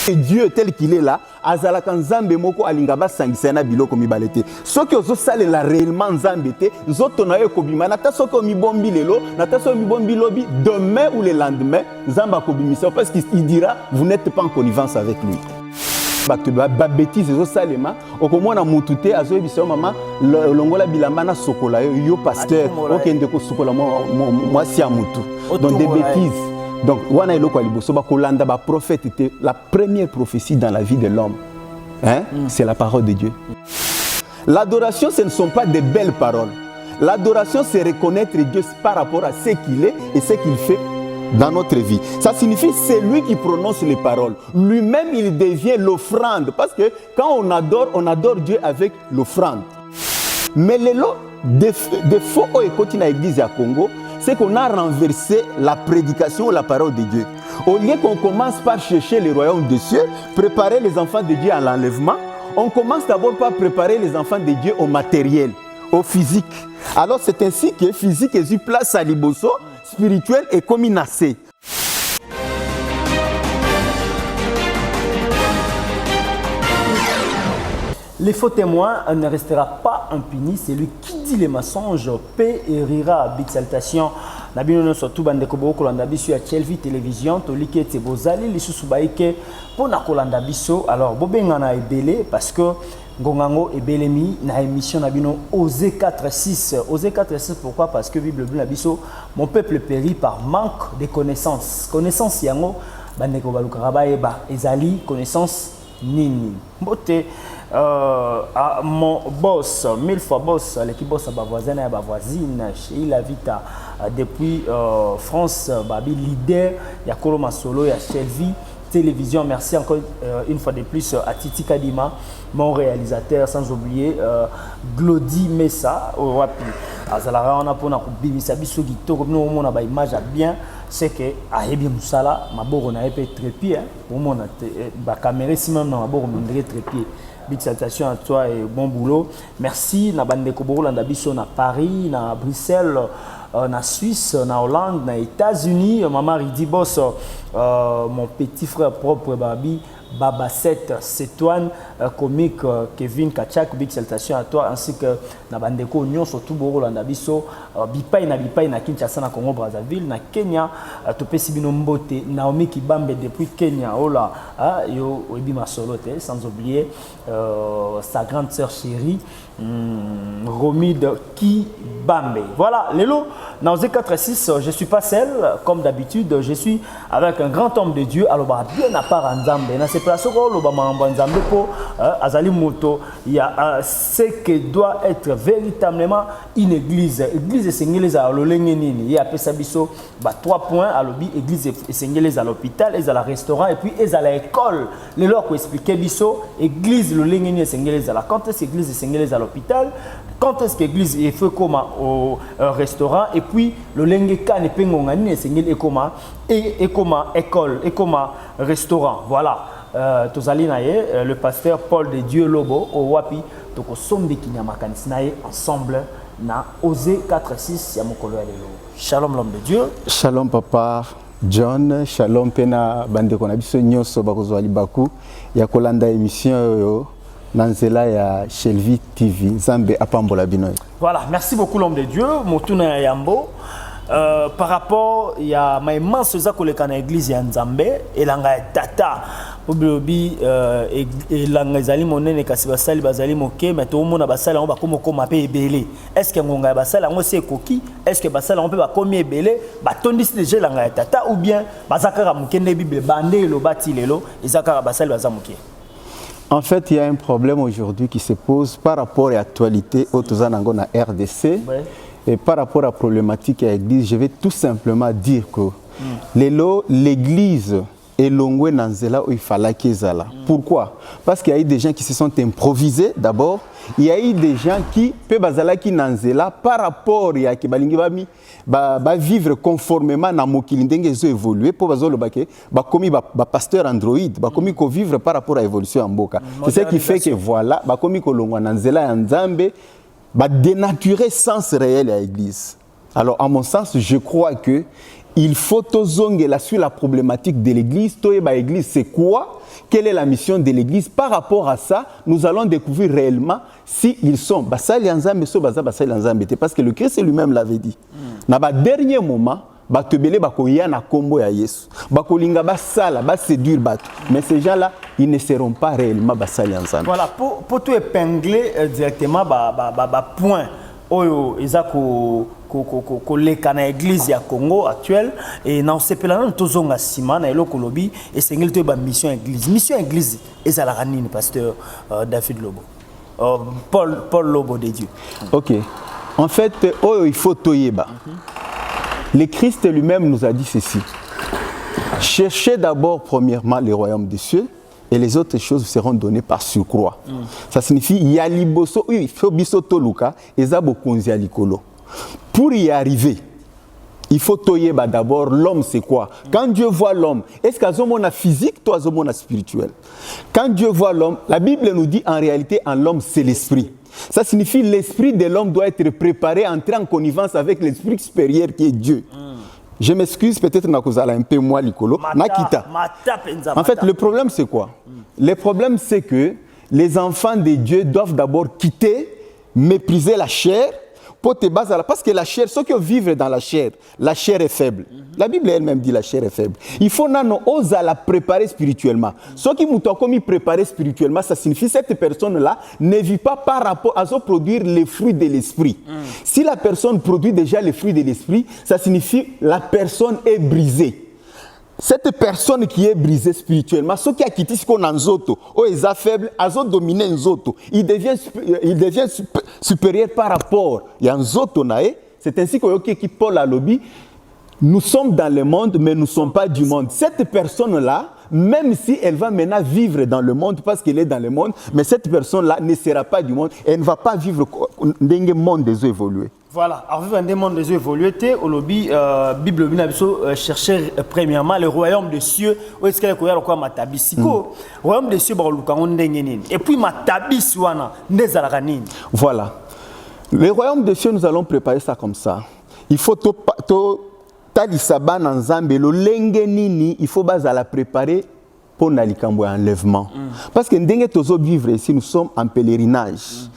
Et Dieu tel qu'il est là, azalaka nzambe moko alingaba sangisana biloko mibalete. Soki ozo salela réellement nzambe te, nzoto na yo kobima na ta soki omibombi lelo, na ta soki omibombi lobi, demain ou le lendemain, nzamba kobimisa parce qu'il dira vous n'êtes pas en connivence avec lui. Ba bêtise ezo salema okomona mutu te azo yebisa mama longola bilamba na sokola yo pasteur okende ko sokola moi si amutu. Donc des bêtises. Donc, ba prophète était la première prophétie dans la vie de l'homme. Hein? C'est la parole de Dieu. L'adoration, ce ne sont pas des belles paroles. L'adoration, c'est reconnaître Dieu par rapport à ce qu'il est et ce qu'il fait dans notre vie. Ça signifie que c'est lui qui prononce les paroles. Lui-même, il devient l'offrande. Parce que quand on adore Dieu avec l'offrande. Mais les lots de faux écoutes dans l'église à Congo, c'est qu'on a renversé la prédication, la parole de Dieu. Au lieu qu'on commence par chercher le royaume des cieux, préparer les enfants de Dieu à l'enlèvement, on commence d'abord par préparer les enfants de Dieu au matériel, au physique. Alors c'est ainsi que physique est eu place à l'iboso, spirituel et communacé. Les faux témoins ne restera pas impuni. C'est lui qui dit les mensonges, paix et rira. Big salutation. Nabino surtout bande ko boko landa biso ya Chelvi télévision to likete bozali lisusu baike pona kolanda biso. Alors bobenga na ebele parce que ngongango ebelemi na émission nabino Osée 4:6. Osée 4:6 pourquoi? Parce que Bible na biso mon peuple périt par manque de connaissances. Connaissance yango bande ko balukara baeba ezali connaissance nini. Mbote mon boss, 1000 fois boss, l'équipe boss à voisine et voisine, chez la Vita, depuis France, Babi leader, il y a Koloma Solo, il y a Chelvi télévision. Merci encore une fois de plus à Titi Kadima, mon réalisateur, sans oublier Glody Messa au Wapi. Azalara on a pour na kubimisa biso gito comme nous on a ba image bien, c'est que a ebi musala maboko na epé trépied pour mon ba caméra si même na maboko mondre trépied. Big salutation à toi et bon boulot. Merci na bande ko bolanda biso na Paris, na Bruxelles, na Suisse, na Hollande, na États-Unis, maman Ridi Boss, mon petit frère propre Babi Baba 7 Cetoine, comique Kevin Kachak, big salutation à toi ainsi que na bandeko nyon surtout Borolanda biso bipai na Kinshasa na Congo Brazzaville na Kenya topesi bino mbote Naomi Kibambe depuis Kenya ola yo obi masolote sans oublier sa grande sœur chérie Romide Kibambe. Voilà, Lélo, dans Osée 4:6, je suis pas seul comme d'habitude, je suis avec un grand homme de Dieu alors bien à part Nzambe. Dans ces places où Nzambe po azali moto, il y a ce que doit être véritablement une église. Église sengélés à l'olengeni, il y a pesabiso 3 points à l'obi église sengélés à l'hôpital, et à la restaurant et puis et à l'école. Les lors qu'on expliquer biso église l'olengeni sengélés à la quand est église sengélés à l'hôpital, quand est-ce que l'église est fait comme au restaurant et puis le lengeka ne pengongani et sengélé et comme école et comme restaurant. Voilà. Tozali naye le pasteur Paul de Dieu Lobo au Wapi toko sombe kinyamakanisi naye ensemble na Osée 4:6 ya mokolo ya lelo. Shalom l'homme de Dieu. Shalom papa John, shalom pena bande kona biso nyoso bakozwa libaku ya kolanda émission yo nanzela ya Chelvi TV Nzambe apambola bino. Voilà, merci beaucoup l'homme de Dieu, motuna yambo. Par rapport il y a ma immense zakoleka na église ya Nzambe elanga tata obi elanga ezali monene kasi basali bazali moke mais to mona basali on ba koma pe ebele. Est-ce que ngonga basali ngo se koki? Est-ce que basali on peut ba komi ebele ba tondisi déjà elanga tata ou bien bazakara mokende bible bande lo bati lelo ezakara basali bazamoke? En fait, il y a un problème aujourd'hui qui se pose par rapport à l'actualité au Tozanango na RDC. Ouais. Et par rapport à la problématique à l'église, je vais tout simplement dire que l'église est longue nanzela où il fallait qu'ils aillent. Pourquoi? Parce qu'il y a eu des gens qui se sont improvisés d'abord. Il y a eu des gens qui peuvent bazalaki nanzela par rapport à qui balingi ba vivre conformément na mokili ndenge zo évoluer pour bazolo bake ba komi ba pasteur android ba komi ko vivre par rapport à l'évolution en mboka. C'est ce qui fait que voilà ba komi ko longwa nanzela ya Nzambe ba dénaturer sens réel à l'église. Alors à mon sens, je crois que il faut tozongela sur la problématique de l'église. Toyeba église, c'est quoi? Quelle est la mission de l'église? Par rapport à ça, nous allons découvrir réellement si ils sont basali nzambe so baza basali nzambe parce que le Christ lui-même l'avait dit. Na ba dernier moment, batebele bakoya na kombo ya Yesu. Bakolinga basala, ba séduire bato. Mais ces gens-là, ils ne seront pas réellement basali nzambe. Voilà, pour tout épingler directement point oyo ezako ko leka na église ya Congo actuelle et na sepela na tozonga sima na eloko lobi et sengeli to ba mission église ezala nini pasteur David Lobo Paul Lobo de Dieu. OK. En fait, oyo il faut toyeba. Le Christ lui-même nous a dit ceci. Cherchez d'abord premièrement le royaume des cieux et les autres choses seront données par surcroît. Ça signifie yaliboso il faut biso toluka ezabo konzi alikolo. Pour y arriver, il faut toyeba d'abord l'homme c'est quoi? Quand Dieu voit l'homme, est-ce qu'azomona physique toi azomona spirituel? Quand Dieu voit l'homme, la Bible nous dit en réalité en l'homme c'est l'esprit. Ça signifie l'esprit de l'homme doit être préparé, entrer en connivence avec l'esprit supérieur qui est Dieu. Je m'excuse peut-être nakozala un peu moi likolo nakita. En fait, le problème c'est quoi? Le problème c'est que les enfants de Dieu doivent d'abord quitter, mépriser la chair pour te baser parce que la chair, ceux qui vivent dans la chair est faible. La Bible elle-même dit la chair est faible. Il faut nano oser la préparer spirituellement. Ceux qui m'ont commis préparer spirituellement, ça signifie que cette personne-là ne vit pas par rapport à produire les fruits de l'esprit. Si la personne produit déjà les fruits de l'esprit, ça signifie que la personne est brisée. Cette personne qui est brisée spirituellement, ce qui a quitté ce qu'on a nzoto, ou est faible, azo dominer nzoto, il devient supérieur par rapport à nzoto nae. C'est ainsi que Paul a lobby. Nous sommes dans le monde, mais nous ne sommes pas du monde. Cette personne-là, même si elle va maintenant vivre dans le monde, parce qu'elle est dans le monde, mais cette personne-là ne sera pas du monde, elle ne va pas vivre dans le monde des eaux évoluées. Voilà, alors vivre dans le monde des eaux évoluées, au lobby, Bible chercher premièrement le royaume des cieux, où est-ce qu'il y a quoi matabisi? Royaume des cieux, et puis matabisi wana nezalanini. Voilà. Le royaume des cieux, nous allons préparer ça comme ça. Il faut talisaba na nzambe lo lenge nini, il faut bazala préparer pour nalikambo enlèvement. Parce que ndenge tozo vivre ici, nous sommes en pèlerinage.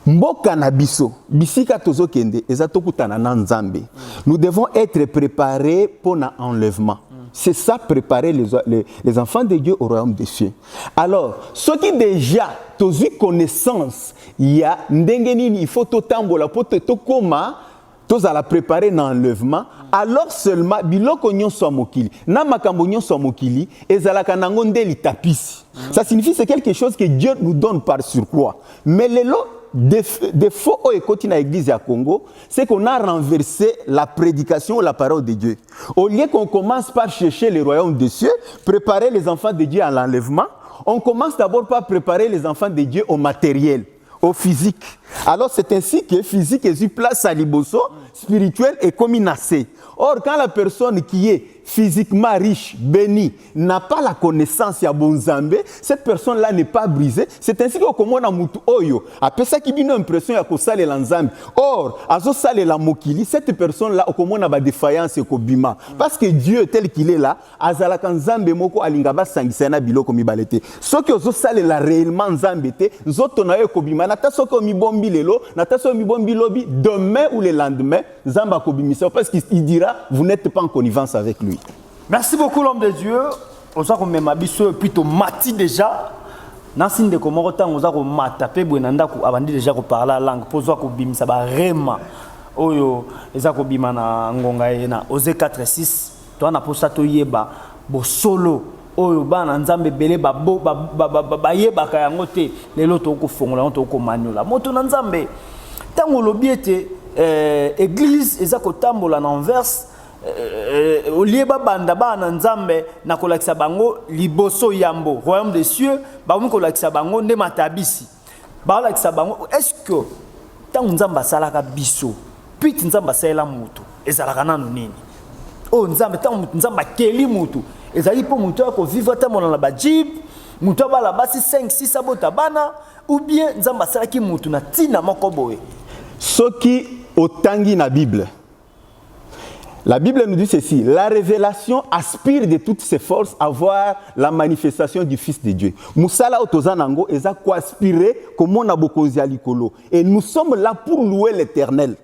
Mboka na biso, bisika tozo kende, ezatokutana na nzambe. Nous devons être préparés pour l'enlèvement. C'est ça, préparer les enfants de Dieu au royaume des cieux. Alors, ceux qui déjà tozo connaissance, il y a ndenge nini, il faut totambola pour tokoma, tous à la préparer dans l'enlèvement, alors seulement biloko nyonso mokili na makambo nyonso mokili ezalaka nango ndeli tapisi. Ça signifie c'est quelque chose que Dieu nous donne par surcroît. Mais les lots des faux écoutes dans l'église à Congo, c'est qu'on a renversé la prédication, la parole de Dieu. Au lieu qu'on commence par chercher le royaume des cieux, préparer les enfants de Dieu à l'enlèvement, on commence d'abord par préparer les enfants de Dieu au matériel, au physique. Alors c'est ainsi que physique est une place à liboso, spirituel et communacé. Or, quand la personne qui est physiquement riche, bénie, n'a pas la connaissance ya bonzambe, cette personne-là n'est pas brisée. C'est ainsi que comme on a mutu oyo, après ça qui a une impression ya ko sale l'anzambe. Or, azo sale la mokili, cette personne-là comme on a ba défaillance ko bima. Parce que Dieu tel qu'il est là, azala kanzambe moko alingaba sangisana biloko mibalete. Ce que ozo sale la réellement nzambe te, nzoto na yo ko bima, na taso ko mi bombi lelo, na taso mi bombi lobi demain ou le lendemain, nzamba ko bimisa parce qu'il dira vous n'êtes pas en connivence avec lui. Merci beaucoup l'homme de Dieu. On sait qu'on m'a m'abisso plutôt mati déjà. Nansine de comment autant on a matape buenanda ko abandi déjà ko parler la langue pour ça ko bim ça ba rema. Oyo eza ko bima na ngonga ena Osée 4:6. Toi na posa to yeba bo solo oyo bana nzambe belé ba yeba ka yango te lelo to ko fongola to ko manyola moto na nzambe. Tango lobiete église eza ko tambola na envers au lieu banda bana nzambe na kolakisa bango liboso yambo royaume des cieux ba mu kolakisa bango nde matabisi ba kolakisa bango est-ce que tant nzamba salaka biso puis nzamba sala mutu ezalaka nanu nini o nzambe tant nzamba keli mutu ezali po mutu ko vivre ta mona na ba jib mutu ba la basi 5 6 abota bana ou bien nzamba salaki mutu na tina moko boye soki otangi na Bible. La Bible nous dit ceci, la révélation aspire de toutes ses forces à voir la manifestation du Fils de Dieu. Musala otozanango eza ko aspirer comme on a bokonzi alikolo. Et nous sommes là pour louer l'Éternel.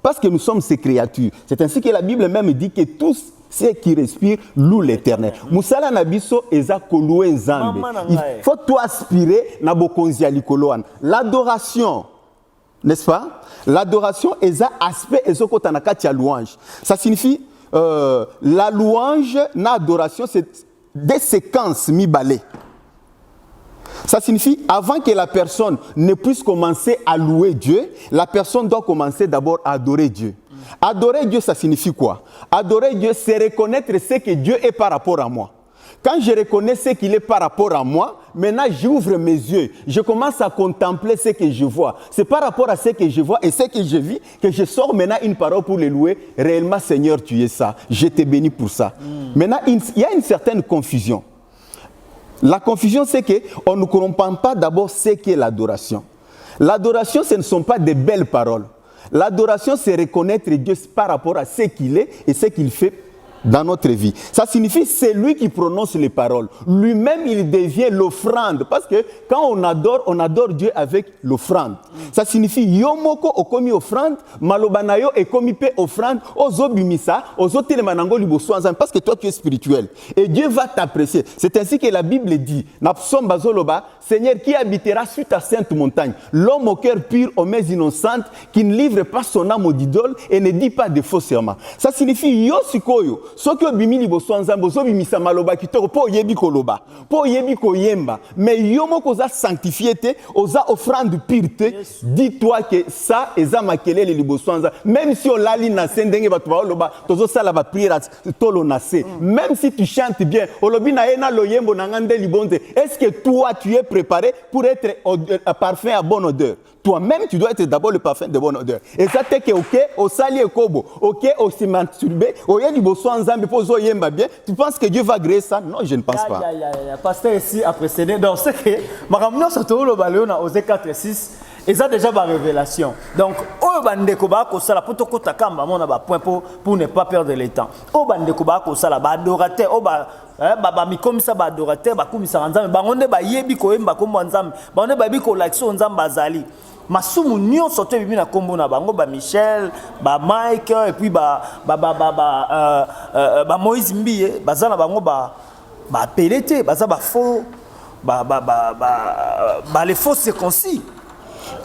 Parce que nous sommes ses créatures. C'est ainsi que la Bible même dit que tous ceux qui respirent louent l'Éternel. Musala nabiso eza ko louer Nzambe. Il faut toi aspirer na bokonzi alikolo. L'adoration, n'est-ce pas? L'adoration est un aspect et louange. Ça signifie la louange, l'adoration, c'est des séquences mi-balais. Ça signifie avant que la personne ne puisse commencer à louer Dieu, la personne doit commencer d'abord à adorer Dieu. Adorer Dieu, ça signifie quoi? Adorer Dieu, c'est reconnaître ce que Dieu est par rapport à moi. Quand je reconnais ce qu'il est par rapport à moi, maintenant j'ouvre mes yeux, je commence à contempler ce que je vois. C'est par rapport à ce que je vois et ce que je vis que je sors maintenant une parole pour le louer. Réellement, Seigneur, tu es ça. Je te bénis pour ça. Maintenant, il y a une certaine confusion. La confusion, c'est qu'on ne comprend pas d'abord ce qu'est l'adoration. L'adoration, ce ne sont pas des belles paroles. L'adoration, c'est reconnaître Dieu par rapport à ce qu'il est et ce qu'il fait dans notre vie. Ça signifie c'est lui qui prononce les paroles. Lui-même, il devient l'offrande. Parce que quand on adore Dieu avec l'offrande. Ça signifie yomoko okomi offrande, malobanayo ekomi pe offrande, ozobimisa, ozotelemanango liboso ensemble parce que toi tu es spirituel. Et Dieu va t'apprécier. C'est ainsi que la Bible dit, Napsom bazoloba, Seigneur, qui habitera sur ta sainte montagne, l'homme au cœur pur, aux mains innocentes, qui ne livre pas son âme aux idoles et ne dit pas de faux serments. Ça signifie yo sikoyo. Soki obimi liboso nzambe ozobimisa maloba kitoko po yebi koloba po yebi koyemba mais yo moko oza sanctifié te oza offrande pure te dis-toi que ça eza makelele liboso nzambe même si olali na se ndenge bato baoloba tozosala ba prière tolo na se même si tu chantes bien olobi na ye na loyembo na ngande libonze est-ce que toi tu es préparé pour être parfum à bonne odeur? Toi-même, tu dois être d'abord le parfum de bonne odeur. Et ça, c'est que, ok, au sali et kobo, ok, au simanturbé, au yé liboso ensemble, pour zo yemba bien, tu penses que Dieu va agréer ça? Non, je ne pense pas. Pasteur ici a précédé. Donc, c'est que, ma ramenant sur tout le ballon, à Osée 4 et 6, et ça déjà ma révélation. Donc, au bandekuba, ko sala, pour toko takamba, mon aba point pour ne pas perdre le temps. Au bandekuba, ko sala, ba adorateur, au ba mi comme ça ba adorateur, ba comme ça nzambe, ba onde ba yebi ko yemba ko nzambe, ba onde ba bi ko lakso nzambe bazali. Masumu nyon sote bibi na kombo na bango ba Michel, ba Mike et puis ba Moïse Mbiye, bazana bango ba pelete, baza ba faux les faux circoncis.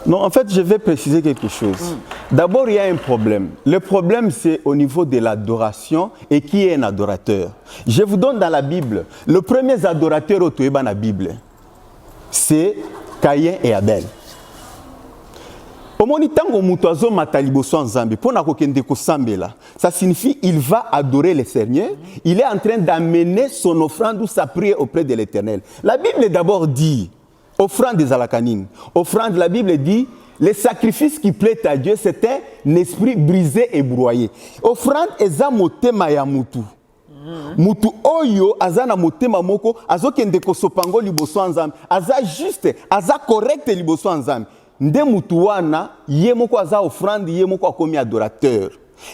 Non, en fait, je vais préciser quelque chose. D'abord, il y a un problème. Le problème, c'est au niveau de l'adoration et qui est un adorateur. Je vous donne dans la Bible, le premier adorateur au dans la Bible, c'est Caïn et Abel. Ça signifie qu'il va adorer le Seigneur. Il est en train d'amener son offrande ou sa prière auprès de l'Éternel. La Bible d'abord dit, offrande des alakanines. Offrande, la Bible dit, les sacrifices qui plaisent à Dieu, c'est un esprit brisé et broyé. Offrande est un motema ya mutu. Mutu oyo azana motema moko azokende kosopango liboso nzambe. Aza juste, aza correct liboso nzambe. Nde mutu wana ye moko aza offrande ye moko akomi adorateur.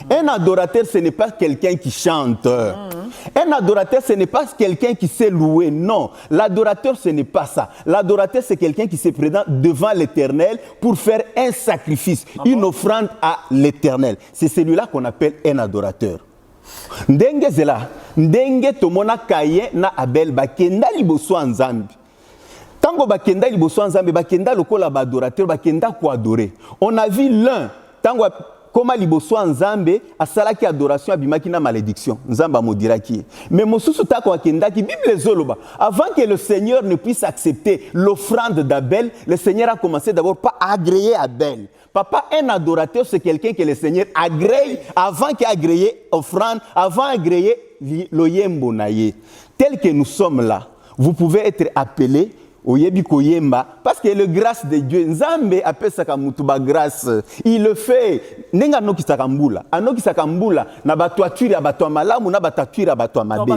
Un adorateur, ce n'est pas quelqu'un qui chante. Un adorateur, ce n'est pas quelqu'un qui sait louer. Non, l'adorateur, ce n'est pas ça. L'adorateur, c'est quelqu'un qui se présente devant l'Éternel pour faire un sacrifice, une offrande à l'Éternel. C'est celui-là qu'on appelle un adorateur. Ndenge zela, ndenge tomona Caïn na Abel bakenda liboso nzambe. Tango bakenda liboso nzambe bakenda lokola ba adorateur bakenda ko adorer. On a vu l'un tango comme liboso nzambe asalaki adoration abimaki na malédiction nzamba modiraki mais mosusu tako akendaki Bible zoloba avant que le Seigneur ne puisse accepter l'offrande d'Abel, le Seigneur a commencé d'abord par agréer Abel. Papa, un adorateur, c'est quelqu'un que le Seigneur agrée avant qu'il agrée offrande, avant agréer l'oyembo naye. Tel que nous sommes là, vous pouvez être appelés Oyebi koyemba parce que le grâce de Dieu nzambe appelle ça comme mutuba grâce il le fait nenga noki sakambula anoki sakambula na batoature ya bato malamu na batoature ya bato mabe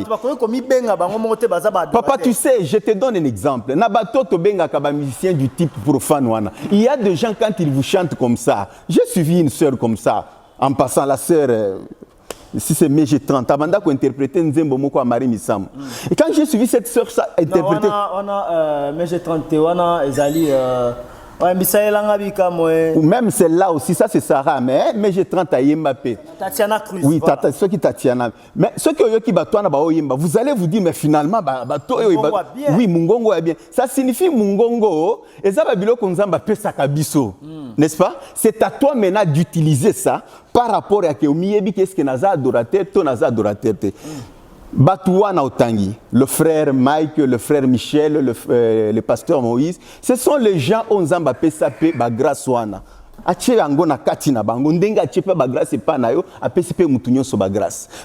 papa tu sais je te donne un exemple na bato to benga ka ba musicien du type profane wana il y a des gens quand ils vous chantent comme ça j'ai suivi une sœur comme ça en passant la sœur si c'est MG30, abanda ko interpréter nzembo moko à Marie Misamo. Et quand j'ai suivi cette sœur ça interpréter, on a MG30 on a ezali ouais, ou même celle-là aussi, ça c'est Sarah, mais j'ai 30 à Mbappé. Tatiana Cruz. Oui, voilà. Ceux qui Tatiana. Mais ceux qui batouana ba Oyemba, vous allez vous dire, mais finalement, oui, Mungongo est bien. Ça signifie Mungongo, et ça va bilo konzamba pe sakabiso. N'est-ce pas? C'est à toi maintenant d'utiliser ça par rapport à Keomiyebi, qu'est-ce que naza adorateur, ton naza adorateur. Batouana Otangi, le frère Mike, le frère Michel, le pasteur Moïse, ce sont les gens qui ont fait la grâce.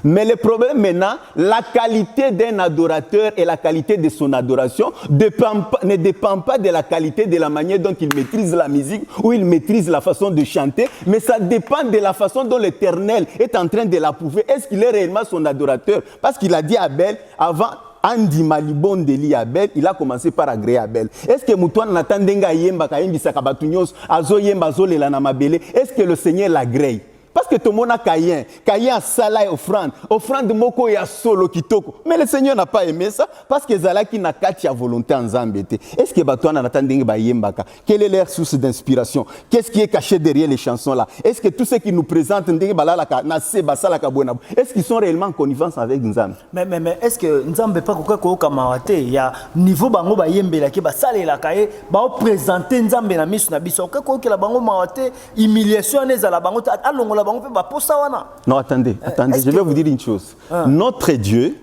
Mais le problème maintenant, la qualité d'un adorateur et la qualité de son adoration ne dépend pas de la qualité de la manière dont il maîtrise la musique ou il maîtrise la façon de chanter, mais ça dépend de la façon dont l'Éternel est en train de l'approuver. Est-ce qu'il est réellement son adorateur? Parce qu'il a dit à Abel avant. Andy Malibon Deli Abel, il a commencé par agréer Abel. Est-ce que Moutouan Natandenga Yemba Kaimbi Sakabatunyos, Azo Yemba Zole Lanamabele, est-ce que le Seigneur l'agrée? Parce que tout le monde a Caïn a Salah et offrande Moko et Solo Kitoko. Mais le Seigneur n'a pas aimé ça parce que Zalaki n'a qu'à volonté en Zambété. Est-ce que Batouan Natandenga Yembaka? Quelle est leur source d'inspiration? Qu'est-ce qui est caché derrière les chansons là? Est-ce que tous ceux qui nous présentent est-ce qu'ils sont réellement en connivence avec Nzambe? Mais est-ce que Nzambe pas quoi kamawate? Il y a niveau bango ba yembela ki ba sale la kaye ba présenter Nzambe na misu na biso. Quoi que la bango mawate humiliation neza la bango alongola. Non, attendez, je vais vous dire une chose. Notre Dieu,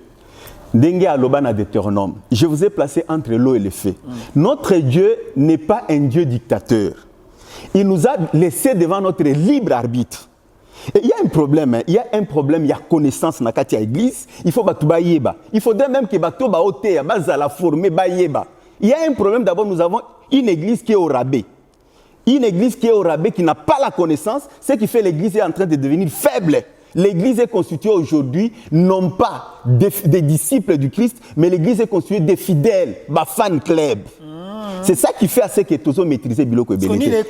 Dengue Alobana Deutéronome, je vous ai placé entre l'eau et le feu. Notre Dieu n'est pas un Dieu dictateur. Il nous a laissé devant notre libre arbitre. Et il y a un problème, il y a connaissance dans la église, il faut batouba yeba. Il faudrait même que batouba oté, bazala formé ba yeba. Il y a un problème, d'abord nous avons une église qui est au rabais. Une église qui est au rabais, qui n'a pas la connaissance, ce qui fait l'église est en train de devenir faible. L'église est constituée aujourd'hui, non pas des disciples du Christ, mais l'église est constituée des fidèles, des fan club. C'est ça qui fait à ce que tous maîtriser Biloko et Bénédicte.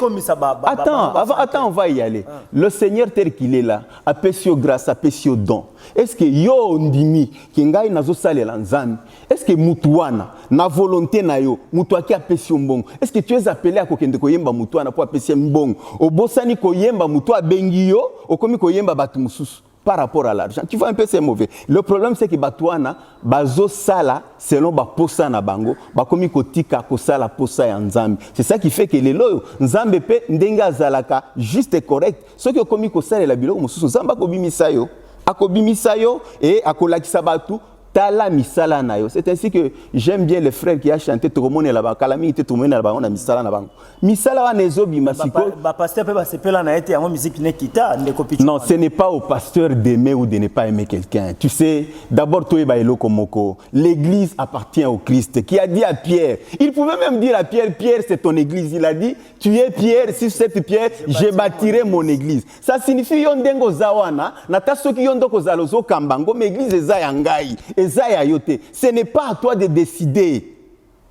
Attends, on va y aller. Le Seigneur tel qu'il est là, a pécio grâce, a pécio don. Est-ce que yo ndimi ki ngai nazo salela nzambe? Est-ce que mutuana na volonté na yo mutuaki a pécio mbongo? Est-ce que tu es appelé à kokende koyemba mutuana pour pécio mbongo? Obosani koyemba mutua bengi yo, okomi koyemba batu mususu? Par rapport à l'argent, tu vois un peu c'est mauvais. Le problème c'est que Batouana, bazo sala selon ba posa na bango, ba komi kotika ko sala posa ya nzambe. C'est ça qui fait que les loyo nzambe pe ndenga zalaka juste et correct. Ce que komi ko sala la biloko mususu nzamba ko bimisayo, akobimisayo et akolakisa batu tala misala na yo. C'est ainsi que j'aime bien le frère qui a chanté Toromone là-bas, Kalami tout le monde là-bas, on a misala na bango. Misala wa nezobi masiko. Ba pasteur peut pas se pela na été en musique ne kita ndeko. Non, ce n'est pas au pasteur d'aimer ou de ne pas aimer quelqu'un. Tu sais, d'abord toi bailo komoko. L'église appartient au Christ qui a dit à Pierre. Il pouvait même dire à Pierre, Pierre c'est ton église. Il a dit, tu es Pierre, sur cette pierre, je bâtirai mon église. Ça signifie yondengo zawana, natasoki yondoko zalozo kambango, mais église eza yangai. Ce n'est pas à toi de décider.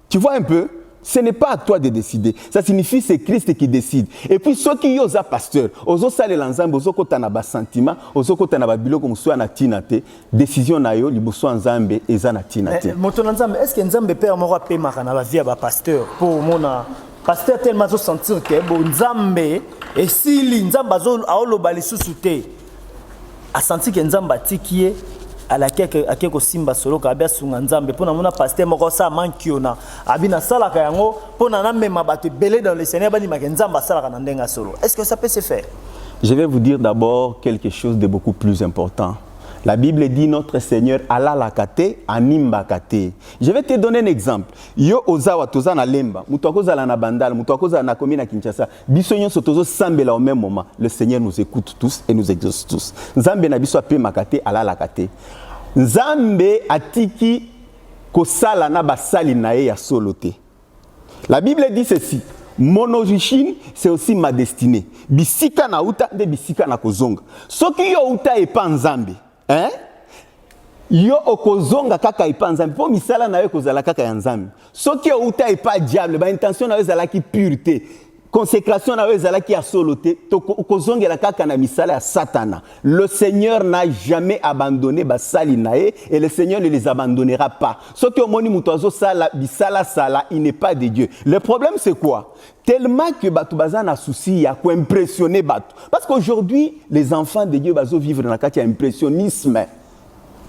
Tu vois un peu? Ce n'est pas à toi de décider. Ça signifie que c'est Christ qui décide. Et puis ceux qui sont pasteurs, ozo sale l'ensemble, ozo kota na ba sentiment, ozo kota na ba biloko muso na tinate, décision na yo liboso nzambe eza na tinate. Moto nzambe, est-ce que nzambe père moko pe makana la vie ba pasteur pour mona pasteur tellement zo sentir que bon nzambe et si nzambe azo aoloba lisusu te a senti que nzambe atikie à la quelque simba solo ka bia sunga nzambe pona mona pasteur moko sa mankiona abina sala ka yango pona na mema bato belé dans le Seigneur bani ma nzamba sala ka ndenga solo. Est-ce que ça peut se faire? Je vais vous dire d'abord quelque chose de beaucoup plus important. La Bible dit notre Seigneur Allah la kate animba kate. Je vais te donner un exemple. Yo ozawa toza na lemba, mutu akozala na bandala, mutu akozala na komina Kinshasa. Biso nyonso tozo sambela au même moment. Le Seigneur nous écoute tous et nous exauce tous. Nzambe na biso ape makate Allah la kate. Nzambe atiki kosala na basali na ye ya solote. La Bible dit ceci. Mon origine, c'est aussi ma destinée. Bisika na uta de bisika na kozonga. Soki yo uta e pa Nzambe. Yo okozonga kaka ipa nzambe po misala na yo kozala kaka ya nzambe soki outa ipa diable ba intention na yo ezala ki pureté consécration na ezala qui a soloté kozongela kaka na misala ya satana. Le Seigneur n'a jamais abandonné basali nae et le Seigneur ne les abandonnera pas. Ce que moni mutozo sala bisala sala, il n'est pas de Dieu. Le problème c'est quoi? Tellement que batu baza na souci ya ko impressionner batu. Parce qu'aujourd'hui les enfants de Dieu bazo vivre na kati ya impressionnisme.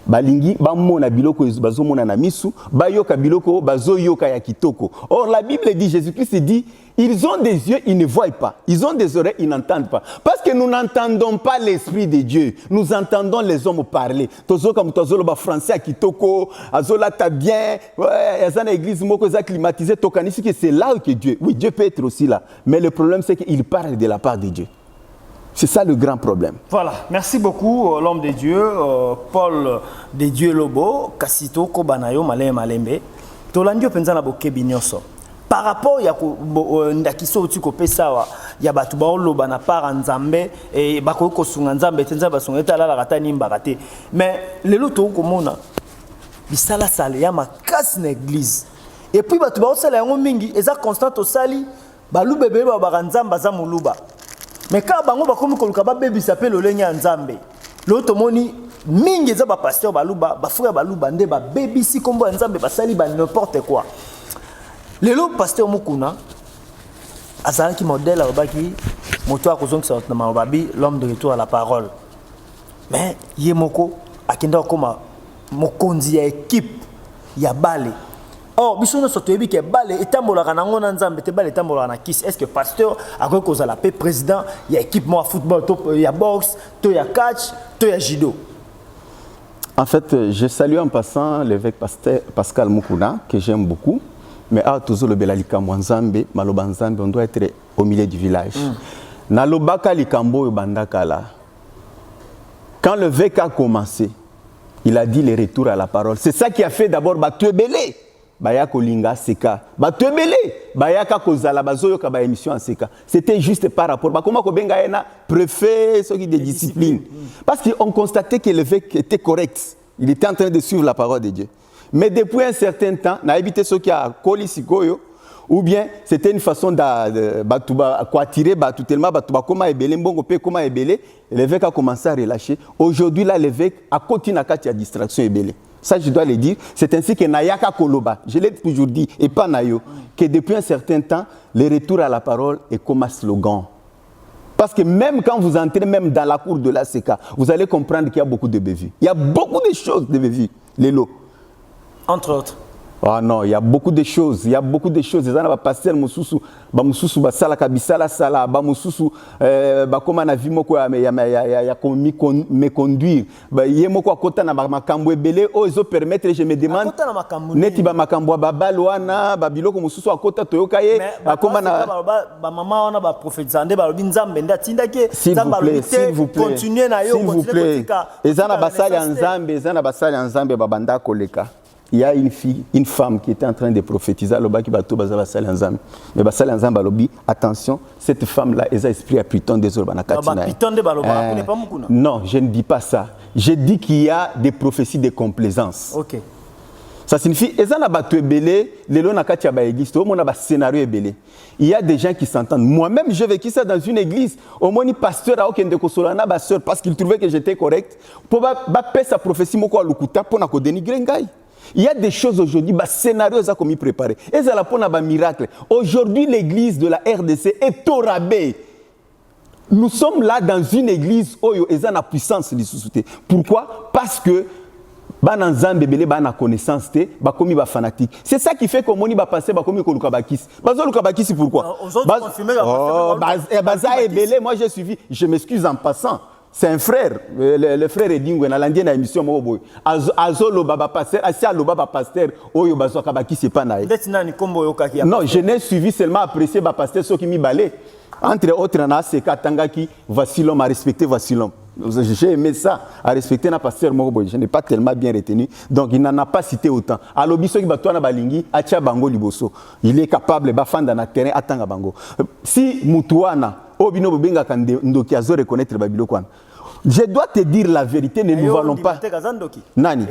Balingi bamona biloko bazo mona na misu bayoka biloko bazo yoka ya kitoko. Or la Bible dit, Jésus-Christ dit, ils ont des yeux, ils ne voient pas. Ils ont des oreilles, ils n'entendent pas. Parce que nous n'entendons pas l'Esprit de Dieu. Nous entendons les hommes parler. Tozo comme tozo ba français à kitoko, azola ta bien, ouais, yazana église moko za climatisé tokanisi que c'est là que Dieu. Oui, Dieu peut être aussi là, mais le problème c'est qu'il parle de la part de Dieu. C'est ça le grand problème. Voilà, merci beaucoup l'homme de Dieu, Paul de Dieu Lobo, Kasito Kobanayo Malé Malembe. Tolandio penzana bokebi nyoso. Par rapport ya ndakiso uti ko pesawa ya batu ba loba na par nzambe et bako ko sunga nzambe tenza basunga etala la kata nimba kate. Mais lelo to ko mona bisala sale ya makasi na église. Et puis batu ba osala yango mingi eza constant to sali balu bebe ba baranzamba za muluba. Mais quand bango bakomi koluka ba bebi s'appelle olenya nzambe. L'autre moni mingi za ba pasteur baluba ba frère baluba nde ba bebi si kombo nzambe basali ba n'importe quoi. Lelo pasteur Mukuna azalaki modèle obaki moto akozongi sa na mababi l'homme de retour à la parole. Mais yemoko akenda koma mokonzi ya équipe ya bale. Or biso no soto yebi ke bale etambolaka nango na nzambe te bale etambolaka na kisi. Est-ce que pasteur akoki kozala pe président ya équipe mo football to ya boxe to ya catch to ya judo? En fait, je salue en passant l'évêque Pascal Mukuna que j'aime beaucoup. Mais à toujours le belalika mwanzambe maloba nzambe on doit être au milieu du village. Na lobaka likambo bandaka là. Quand le VK a commencé, il a dit le retour à la parole. C'est ça qui a fait d'abord Batuebele. Baya kolinga seka. Batuebele. Baya ka kozala bazoyo ka ba émission en seka. C'était juste par rapport. Ba comment ko benga ena préfet ceux qui de discipline. Parce qu'on constatait que le VK était correct. Il était en train de suivre la parole de Dieu. Mais depuis un certain temps, na habité ceux qui a kolisikoyo ou bien c'était une façon de batuba attirer batu tellement batuba comment ebele mbongo pe comment ebele, l'évêque a commencé à relâcher. Aujourd'hui là l'évêque a continué à katia distraction ebele. Ça je dois le dire, c'est ainsi que Nayaka Koloba, je l'ai toujours dit et pas Nayo, que depuis un certain temps, le retour à la parole est comme un slogan. Parce que même quand vous entrez même dans la cour de la CK, vous allez comprendre qu'il y a beaucoup de bévues. Il y a beaucoup de choses de bévues, les lots. Entre autres. Ah non, il y a beaucoup de choses. Il y a beaucoup de choses. Les gens va passer mususu, ba mususu ba sala kabisala sala, ba mususu ba koma na vie moko ya komi me conduire. Ba yemoko akota na makambo ebele o ezo permettre je me demande. Akota na makambo. Neti ba makambo ba balwana, ba biloko mususu akota toyoka ye, akoma na ba mama wana ba prophétisande ba lobi nzambe nda tindake nzamba s'il vous plaît. Continuer na yo continuer. Ezana basali nzambe, ezana basali nzambe ba banda koleka. Il y a une fille, une femme qui était en train de prophétiser. Mais attention, cette femme-là, elle a esprit à Python des Non, je ne dis pas ça. Je dis qu'il y a des prophéties de complaisance. Ok. Ça signifie, il y a des gens qui s'entendent. Moi-même, j'ai vécu ça dans une église. Au moins, pasteur a aucun décosolana, parce qu'il trouvait que j'étais correct. Pour sa prophétie, il y a des choses aujourd'hui, des scénarios qui sont préparés. Et ça pour un miracle. Aujourd'hui, l'église de la RDC est au rabais. Nous sommes là dans une église où il y a une puissance de société. Pourquoi? Parce que Bananzambe bébé bana connaissance té ba komi ba fanatique. C'est ça qui fait que moni ba passer ba komi ko lukabakis. Bazo lukabakis c'est pourquoi? Baza ebele, moi j'ai suivi, je m'excuse en passant. C'est un frère, le frère Edingwe na landien na émission mo boy. Azolo baba pasteur, asia lo baba pasteur oyo bazo kabaki c'est pas naï. Non, je n'ai suivi seulement apprécié ba pasteur ceux qui mi balé. Entre autres na c'est Katangaki, Vassilom a respecté Vassilom. J'ai aimé ça, à respecter na pasteur Moroboy. Je n'ai pas tellement bien retenu, donc il n'en a pas cité autant. À l'obiso qui batouana balingi, atia bango liboso. Il est capable de faire dans terrain atanga bango. Si Mutuana, obino benga kande ndoki azo reconnaître babilo kwan. Je dois te dire la vérité, ne nous allons pas. Nani?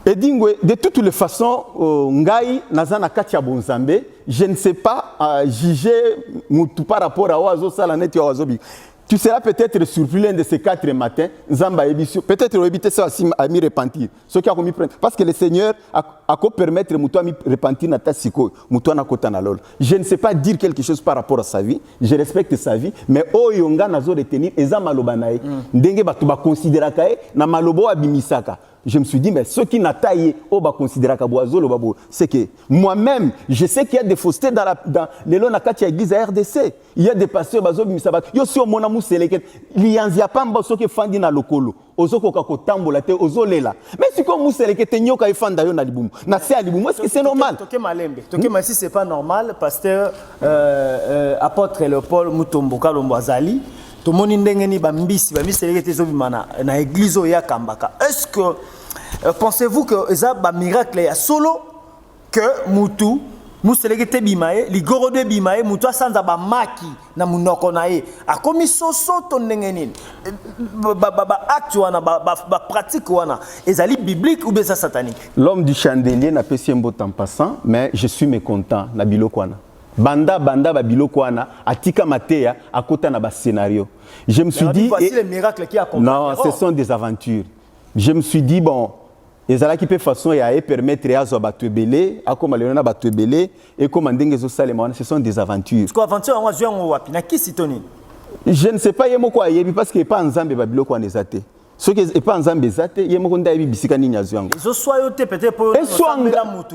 Edingwe, de toutes les façons, ngai nazana katia bonzambe, je ne sais pas juger mutu par rapport à oazo salanet ya oazobi. Tu seras peut-être surpris l'un de ces 4 matins, Zamba Ebisio. Peut-être éviter ça aussi à m'y repentir. Ce qui a commis parce que le Seigneur a permettre mutu à m'y repentir na tasiko, mutu na kotana lol. Je ne sais pas dire quelque chose par rapport à sa vie. Je respecte sa vie, mais o yonga nazo retenir eza maloba nae. Ndenge batu ba considérer kae na malobo abimisaka. Je me suis dit, mais ceux qui n'ont taillé, c'est que moi-même, je sais qu'il y a des faussetés dans les lois de l'église à RDC. Il y a des pasteurs, il y a aussi mon amour sélectif. Il y a pas de qui font dans le colo. Mais si comme vous sélectif, il y a des fans dans le boum. Est-ce que c'est normal? Si c'est pas normal, pasteur apôtre Léopold Mutomboka Lombazali. Tout le monde est bambisi na église ya kambaka. Est-ce que pensez-vous que ça ba miracle ya solo que mutu muselekete bimaye ligorode bimaye mutu asanza ba maki na munoko nae akomi soso to ndenge nini ba acte wana ba pratique wana ezali biblique ou bien ça satanique? L'homme du chandelier n'a pas si un beau temps passant, mais je suis mécontent na biloko wana. Banda ba biloko wana atika matéya akota na ba scénario. Je me suis dit voici les miracles qui accompagnent. Non, ce sont des aventures. Je me suis dit bon, ezala qui peut façon ya permettre à zo batwebele, akoma leona batwebele et comme ndenge zo salema, ce sont des aventures. Quoi aventure en zo wapi na ki sitoni? Je ne sais pas yemoko ayebi parce que pas nzambe ba biloko wana ezate. Ce qui est pas ensemble exact, il y a mon contact avec Bissikani Nyazuango. Peut-être pour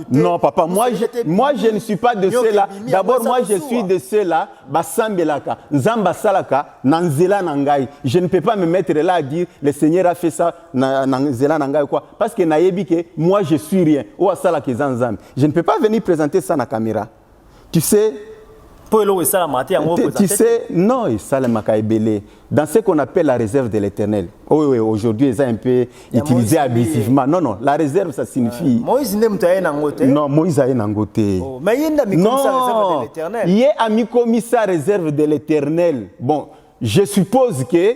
non, papa, moi je ne suis pas de ceux-là. D'abord, moi je suis de ceux-là, Bassambelaka, Nzamba Salaka, Nanzela Nangai. Je ne peux pas me mettre là à dire le Seigneur a fait ça, Nanzela Nangai quoi. Parce que Naïbike, moi je suis rien. Ou à Salaka Zanzam. Je ne peux pas venir présenter ça na caméra. Tu sais. Tu sais, non, dans ce qu'on appelle la réserve de l'Éternel. Oui, aujourd'hui, c'est un peu utilisé abusivement. Non, non, la réserve, ça signifie. Moïse n'est pas un non, Moïse a un côté. Mais il y a une réserve de l'Éternel. Il y a un commissaire réserve de l'Éternel. Bon, je suppose que,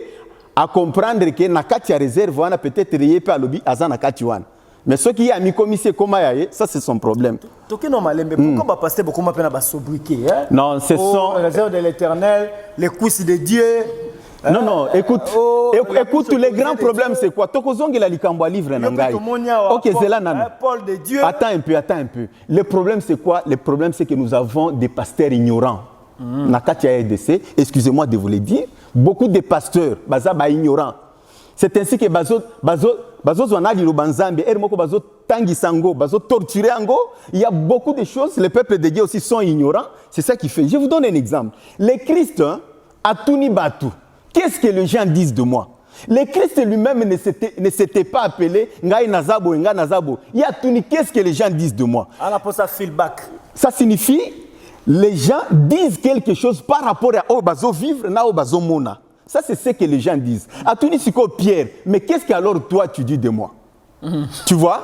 à comprendre que Nakati a réserve, on a peut-être rayé par le Nakati Wan. Mais ce qui a mis commissaire comme ça c'est son problème. Pourquoi passer beaucoup de sobriquet? Non, ce sont réserve de l'Éternel, les coups de Dieu. Non, non, écoute, le grand problème c'est quoi? Tokozongi la likambwa livre nangai. OK, c'est là nan. Paul de Dieu. Attends un peu. Le problème c'est quoi? Le problème c'est que nous avons des pasteurs ignorants. Nakatia RDC, excusez-moi de vous le dire, beaucoup de pasteurs bazaba ignorants. C'est ainsi que bazo zonali lo banzambe ermoko bazo tangi sango bazo torturer ango. Il y a beaucoup de choses. Les peuples de Dieu aussi sont ignorants. C'est ça qui fait. Je vous donne un exemple. Le Christ a tuni batu. Qu'est-ce que les gens disent de moi? Le Christ lui-même ne s'était pas appelé Ngai Nazabo Nga Nazabo. Il a tuni. Qu'est-ce que les gens disent de moi? On appelle ça feedback. Ça signifie les gens disent quelque chose par rapport à Obazo vivre na Obazo mona. Ça, c'est ce que les gens disent. À Tunisiko Pierre, mais qu'est-ce que alors toi tu dis de moi? Tu vois?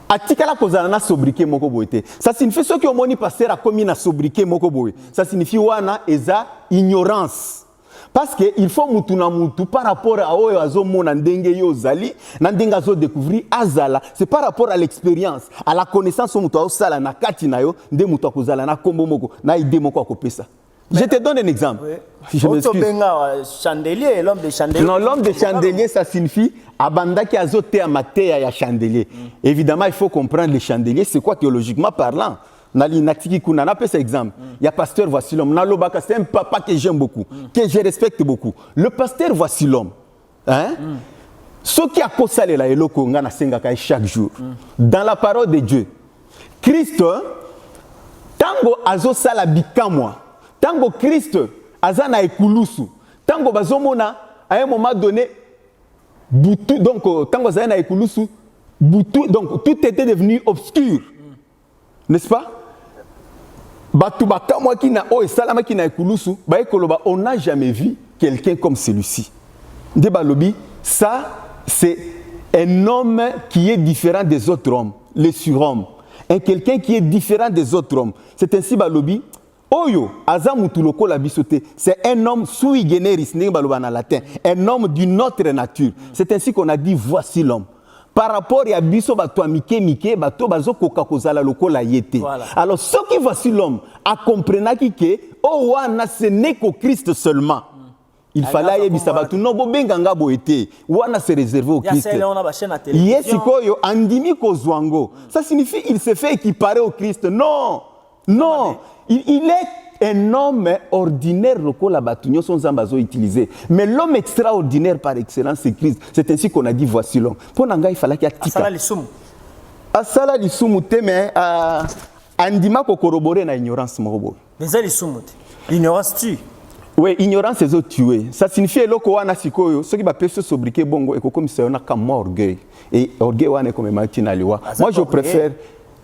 Atikala kozana sobriqué moko boité. Ça signifie ce que moni pasteur a commis na sobriqué moko boé. Ça signifie wana eza ignorance. Parce que il faut mutuna mutu par rapport à oyo azomona ndenge yo zali, na ndenge azo découvrir azala, c'est par rapport à l'expérience, à la connaissance mutu osala na kati na yo, nde mutu akozala na kombo moko, na idée moko akopesa. Je te donne un exemple. Oui. Je m'excuse. Chandelier, l'homme de chandelier. Non, l'homme de chandelier, ça signifie abanda qui a zoté à matéa ya chandelier. Évidemment, il faut comprendre les chandeliers, c'est quoi théologiquement parlant. Nali natiki kuna na pesa exemple. Il y a pasteur voici l'homme. Nalobaka c'est un papa que j'aime beaucoup, que je respecte beaucoup. Le pasteur voici l'homme. Hein? Ce qui a causé la eloko ngana sengaka chaque jour. Dans la parole de Dieu. Christ tango azo sala bikamwa. Tango Christ azana ekulusu. Tango bazomona à un moment donné butu donc tango azana ekulusu butu donc tout était devenu obscur. N'est-ce pas? On n'a jamais vu quelqu'un comme celui-ci. Ça, c'est un homme qui est différent des autres hommes, les surhommes. Quelqu'un qui est différent des autres hommes. C'est ainsi, Balobi. Oyo, Azamutuloko la bisoté. C'est un homme sui generis, en latin. Un homme d'une autre nature. C'est ainsi qu'on a dit voici l'homme. par rapport à biso bato mike bato bazo koka kozala lokola yete. Alors ce qui voici l'homme a comprenaki que oh wana ce n'est qu'au Christ seulement. Il fallait yebisa bato no bobenganga boete wana se réservé au Christ. Yesi koyo andimi kozwango. Ça signifie il se fait équiparer au Christ. Non. Non, il est un homme ordinaire lokola bato nyo son zambazo utilisé. Mais l'homme extraordinaire par excellence c'est Christ. C'est ainsi qu'on a dit voici l'homme. Pour nanga il fallait qu'il y ait Asala lisumu. Asala lisumu te mais andima ko corroborer na ignorance morobo. Mais ça lisumu. L'ignorance tue. Oui, ignorance c'est tuer. Ça signifie loko wana sikoyo, ceux qui va peut se sobriquer bongo et comme ça on a comme orgueil. Et orgueil wana comme matina liwa. Moi je préfère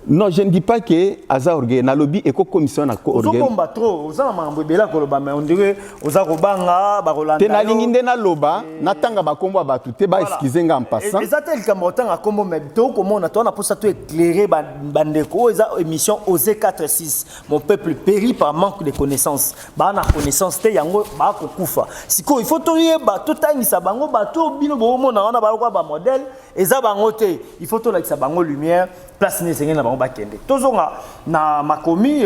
non, je ne dis pas que Aza orgueil na lobby et ko commission na ko orgueil. Ozo komba trop, oza mambo bela koloba mais on dirait oza kobanga ba rolanda. Te na linginde na loba, na tanga ba kombo ba tout te ba excuser nga en passant. Et ça tel comme autant à kombo mais to comment on a toi na pour ça tout éclairer bandeko eza émission Osée 4-6. Mon peuple périt par manque de connaissances. Ba na connaissance te yango ba ko kufa. Siko il faut to yeba to tangisa bango ba to bino bo mona wana ba ko ba modèle eza bango te. Il faut to la sa bango lumière place ne senga na Tozonga na makomi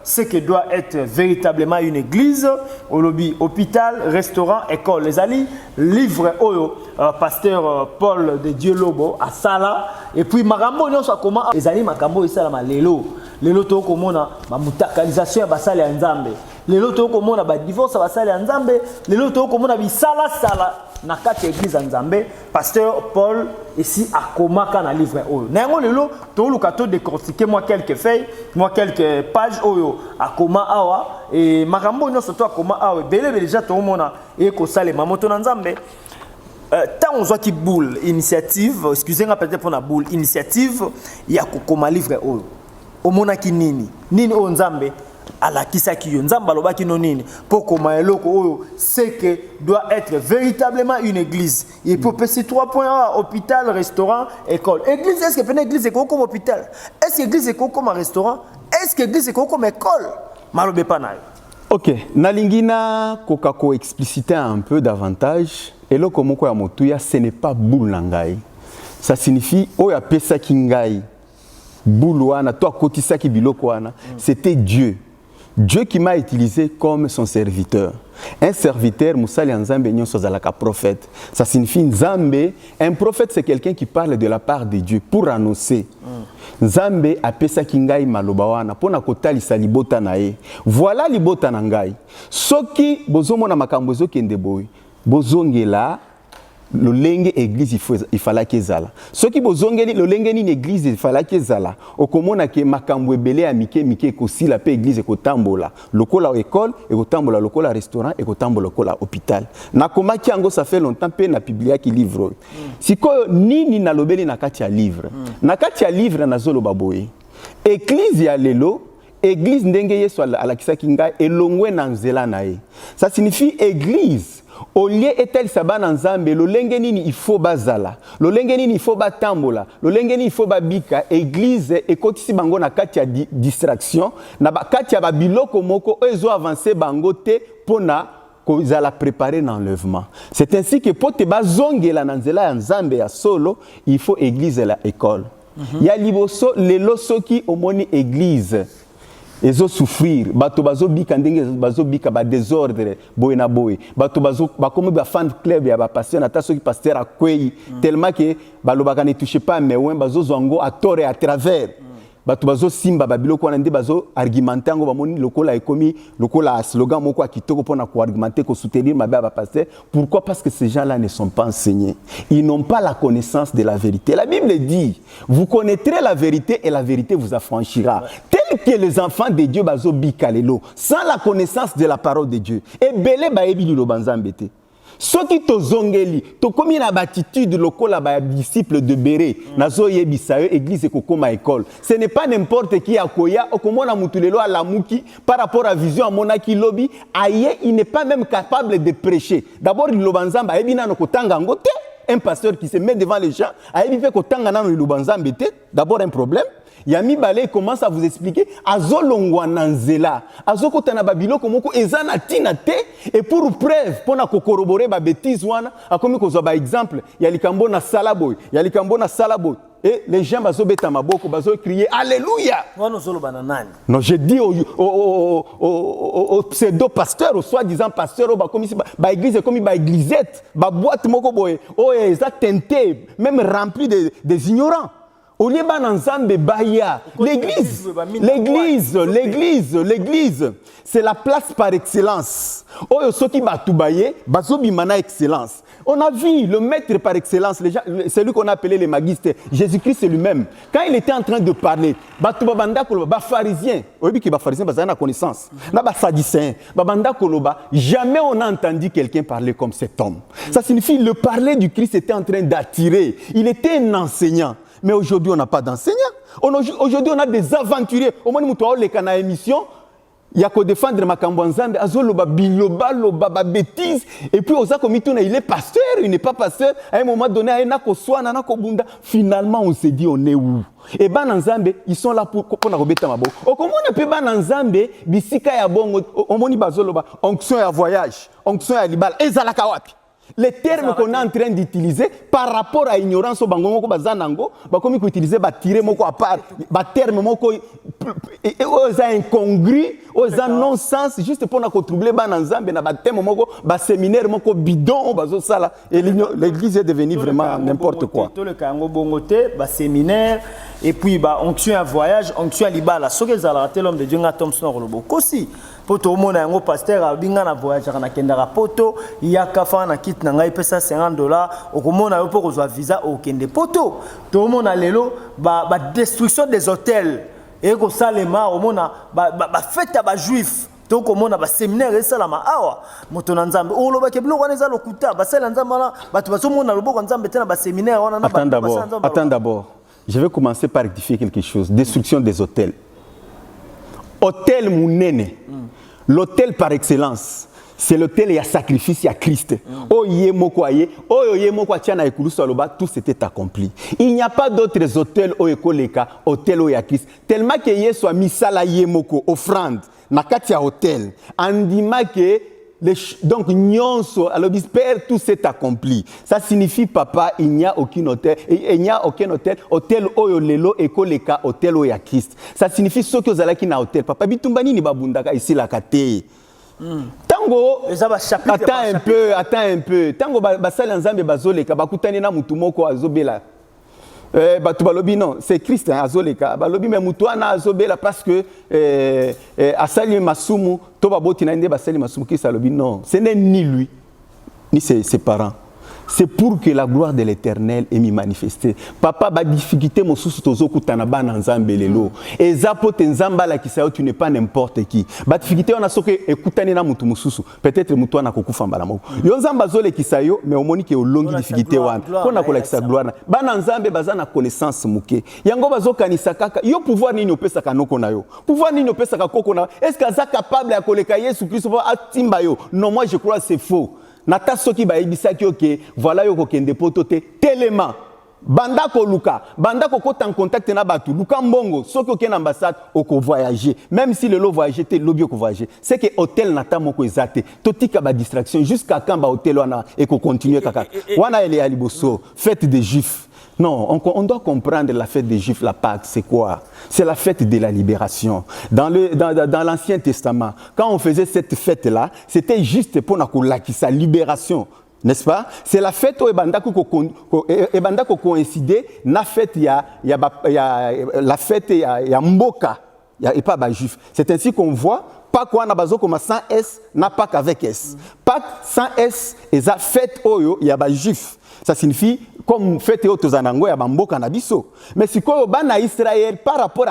ce que doit être véritablement une église, au lobby, hôpital, restaurant, école. Les alliés livre au pasteur Paul de Dieu Lobo à Sala et puis makambo non soit comment les alliés makambo isala ma lelo to komona ma mutakalisation ya basali ya nzambe lelo to komona ba divorce basali ya nzambe lelo to komona bisala sala na kati église nzambe pasteur Paul ici a komaka na livre oyo na yango lelo to luka to décortiquer moi quelques feuilles moi quelques pages oyo akoma awa et makambo no surtout akoma awa belé déjà to mona e ko sale mamoto na nzambe tant on voit qui boule initiative excusez-moi peut-être pour la boule initiative il y a kokoma livre oyo omona ki nini o nzambe ala kisaki yo nzambe alobaki no nini pour koma eloko oyo c'est que doit être véritablement une église et pour PC 3 points hôpital restaurant école église est-ce que église est comme hôpital est-ce que église est comme restaurant est-ce que église est comme école malobe pa nayo. OK, nalingina kokako expliciter un peu davantage eloko moko ya motuya ce n'est pas boule na ngai. Ça signifie oyo apesa ki ngai boule wana to akotisa ki biloko wana c'était Dieu. Dieu qui m'a utilisé comme son serviteur. Un serviteur, Moussali Nzambe nyonso zalaka prophète. Ça signifie Nzambe. Un prophète, c'est quelqu'un qui parle de la part de Dieu pour annoncer. Nzambe apesa kingai maloba wana pona kotalisa libota na ye. Voilà libota na ngai. Soki bozomona makambo ezokende boy. Bozongela lolenge église il fallait que zala. Ce qui bozongeli lolenge ni église il fallait que zala. Okomona ke makambo ebele ya mike kosi la pe église kotambola. Lokola école et kotambola lokola restaurant et kotambola lokola hôpital. Na koma ki ango ça fait longtemps pe na biblia ki livre. Siko nini na lobeli na kati ya livre. Na kati ya livre na zolo baboye. Église ya lelo église ndenge Yesu alakisaki ngai elongwe na nzela na ye. Ça signifie église au lieu est-elle sabana nzambe lo lenge nini il faut bazala lo lenge nini il faut batambola lo lenge nini il faut babika église ekotisi bango na kati ya distraction na kati ya babiloko moko ezo avancer bango te pona kozala préparer l'enlèvement. C'est ainsi que pour te bazongela na nzela ya nzambe ya solo il faut église la école. Ya liboso lelo soki omoni église ezo souffrir bato bazo bika ndenge bazo bika ba désordre boy na boy bato bazo ba comme ba fan club ya ba pasteur na taso ki pasteur akwei tellement que balobaka ne touche pas mais ouais bazo zongo à tort et à travers bato bazo simba babiloko wana nde bazo argumenter ngo bamoni lokola ekomi lokola slogan moko akitoko pona ko argumenter ko soutenir mabe ba pasteur. Pourquoi? Parce que ces gens-là ne sont pas enseignés, ils n'ont pas la connaissance de la vérité. La Bible dit vous connaîtrez la vérité et la vérité vous affranchira. Tel que les enfants de Dieu bazo bikalelo sans la connaissance de la parole de Dieu et belé ba ebili lo banzambete. Soki tozongeli to komi na attitude lokola ba disciple de Béré nazo yebisa yo église ekokoma école. Ce n'est pas n'importe qui akoya okomona mutulelo ala muki par rapport à vision monaki lobi aye il n'est pas même capable de prêcher. D'abord il lobanzamba ebina no kotanga ngote un pasteur qui se met devant les gens ayebi fe kotanga nano lobanzamba te d'abord un problème. Yami Balé commence à vous expliquer azolongwa nanzela azokota na babiloko moko ezana tina te et pour preuve pona ko corroborer ba bêtise wana akomi ko zo ba exemple ya likambo na salaboy et les gens bazobeta maboko bazo crier alléluia. Non, je dis au pseudo pasteur, au soi-disant pasteur, comme ici ba église comme ba églisette, ba boîte moko boy, eza tenté, même rempli des ignorants. Au lieu de baya, l'église, c'est la place par excellence. Oyo soki batubaye, bazobimana excellence. On a vu le maître par excellence, celui qu'on appelait les magistères, Jésus-Christ lui-même. Quand il était en train de parler, batubabanda koloba, ba pharisien, oyebi ki ba pharisien bazana na connaissance, na ba sadducéen, babanda koloba, jamais on a entendu quelqu'un parler comme cet homme. Ça signifie le parler du Christ était en train d'attirer. Il était un enseignant. Mais aujourd'hui, on n'a pas d'enseignants. Aujourd'hui, on a des aventuriers. Au moins, nous avons les canaux émission. Il y a qu'à défendre ma cambouanzambe. Azoloba, biloba, loba, bêtise. Et puis, il est pasteur, il n'est pas pasteur. À un moment donné, finalement, on s'est dit, on est où? Et Bananzambe, ils sont là pour rebêter ma boue. Comment on peut Bananzambe, bisika ya bongo, omoni bazoloba, onction ya voyage, onction ya libal, ezalaka wapi? Les termes qu'on est en train d'utiliser par rapport à l'ignorance au bango moko bazanango, comme ils utiliser ba tirer moko à part, ba terme moko aux incongru, aux non-sens juste pour na ko troubler ba nzambe na ba terme moko ba séminaire moko bidon bazo sala et l'église est devenue vraiment n'importe quoi. Tout le kango bongoté, ba séminaire et puis ba onction à voyage, onction à libala, ce que ça raté l'homme de Dieu nga Thompson Rolobo. Kosi poto mona yango pasteur abinga na voyage na kendara poto yaka na kit na ngai pesa $50 okomona yo poko zwa visa okende poto to mona lelo ba destruction des hôtels et ko salema omona ba fête ba juif to komona ba séminaire esalama awa moto na nzambe oloba ke biloko wana eza lokuta ba sala nzambe wana batu bazomona loboko nzambe tena ba séminaire wana na Attends d'abord, je vais commencer par rectifier quelque chose. Destruction des hôtels. Hôtel Mounene. L'hôtel par excellence, c'est l'hôtel et il y a sacrifice, il y a Christ. Oh yemoko aye, oh yemoko tiana ekulu saloba, tout s'était accompli. Il n'y a pas d'autres hôtels au ekoleka, hôtel où il y a Christ. Tellement que yé soit misala yemoko offrande, nakatia hôtel. Andima que donc nyonso, alors Père, tout s'est accompli. Ça signifie papa, il n'y a aucun hôtel, il n'y a aucun hôtel, hôtel oyo lelo ekoleka, hôtel où il y a Christ. Ça signifie ce que vous allez qui na hôtel. Papa bitumbani ni babundaka ici la kate. Tango, attends un peu. Tango basali nzambe bazoleka bakutani na mutu moko azobela. Batu balobi non, c'est Christ azoleka. Balobi mais mutu ana azobela parce que asali masumu to baboti na inde basali masumu ki salobi non, ce n'est ni lui ni ses parents. C'est pour que la gloire de l'Éternel est manifestée. Papa, ba difficulté mosusu tozo kutana bana nzambe lelo. Ezapo te nzamba la kisayo tu n'es pas n'importe qui. Ba difficulté on a soke ekutani na mutu mosusu. Peut-être mutu ana kokufa mbala moko. Yo nzamba zole kisayo mais omoni ke olongi difficulté wana. Kona kola kisa gloire. Bana nzambe bazana connaissance muke. Yango bazo kanisa kaka. Yo pouvoir nini opesa kanoko na yo. Pouvoir nini opesa kakoko na. Est-ce que aza capable ya koleka Yesu Christ pour atimba yo? Non, moi je crois c'est faux. Nata soki ba ebisaki oke voilà yo kokende poto te tellement banda ko luka banda ko kota en contact na batu luka mbongo soki oke na ambassade oko voyager même si le lo voyager te lobby ko voyager c'est que hôtel nata moko ezate totika ba distraction jusqu'à quand ba hôtel wana et ko continuer kaka wana ele ya liboso fête des juifs. Non, on doit comprendre la fête des Juifs, la Pâque, c'est quoi? C'est la fête de la libération. Dans l'Ancien Testament, quand on faisait cette fête-là, c'était juste pour sa libération, n'est-ce pas? C'est la fête où Ebanda coïncidé, la fête il y a la fête il y a Mboka, il y a pas Juif. C'est ainsi qu'on voit Pâques wana bazo comme sans S, n'a pas qu'avec S. Pâques sans S, et la fête où il y a Juif. Ça signifie comme fête au tozanango ya bamboka na biso. Mais si ko bana Israël par rapport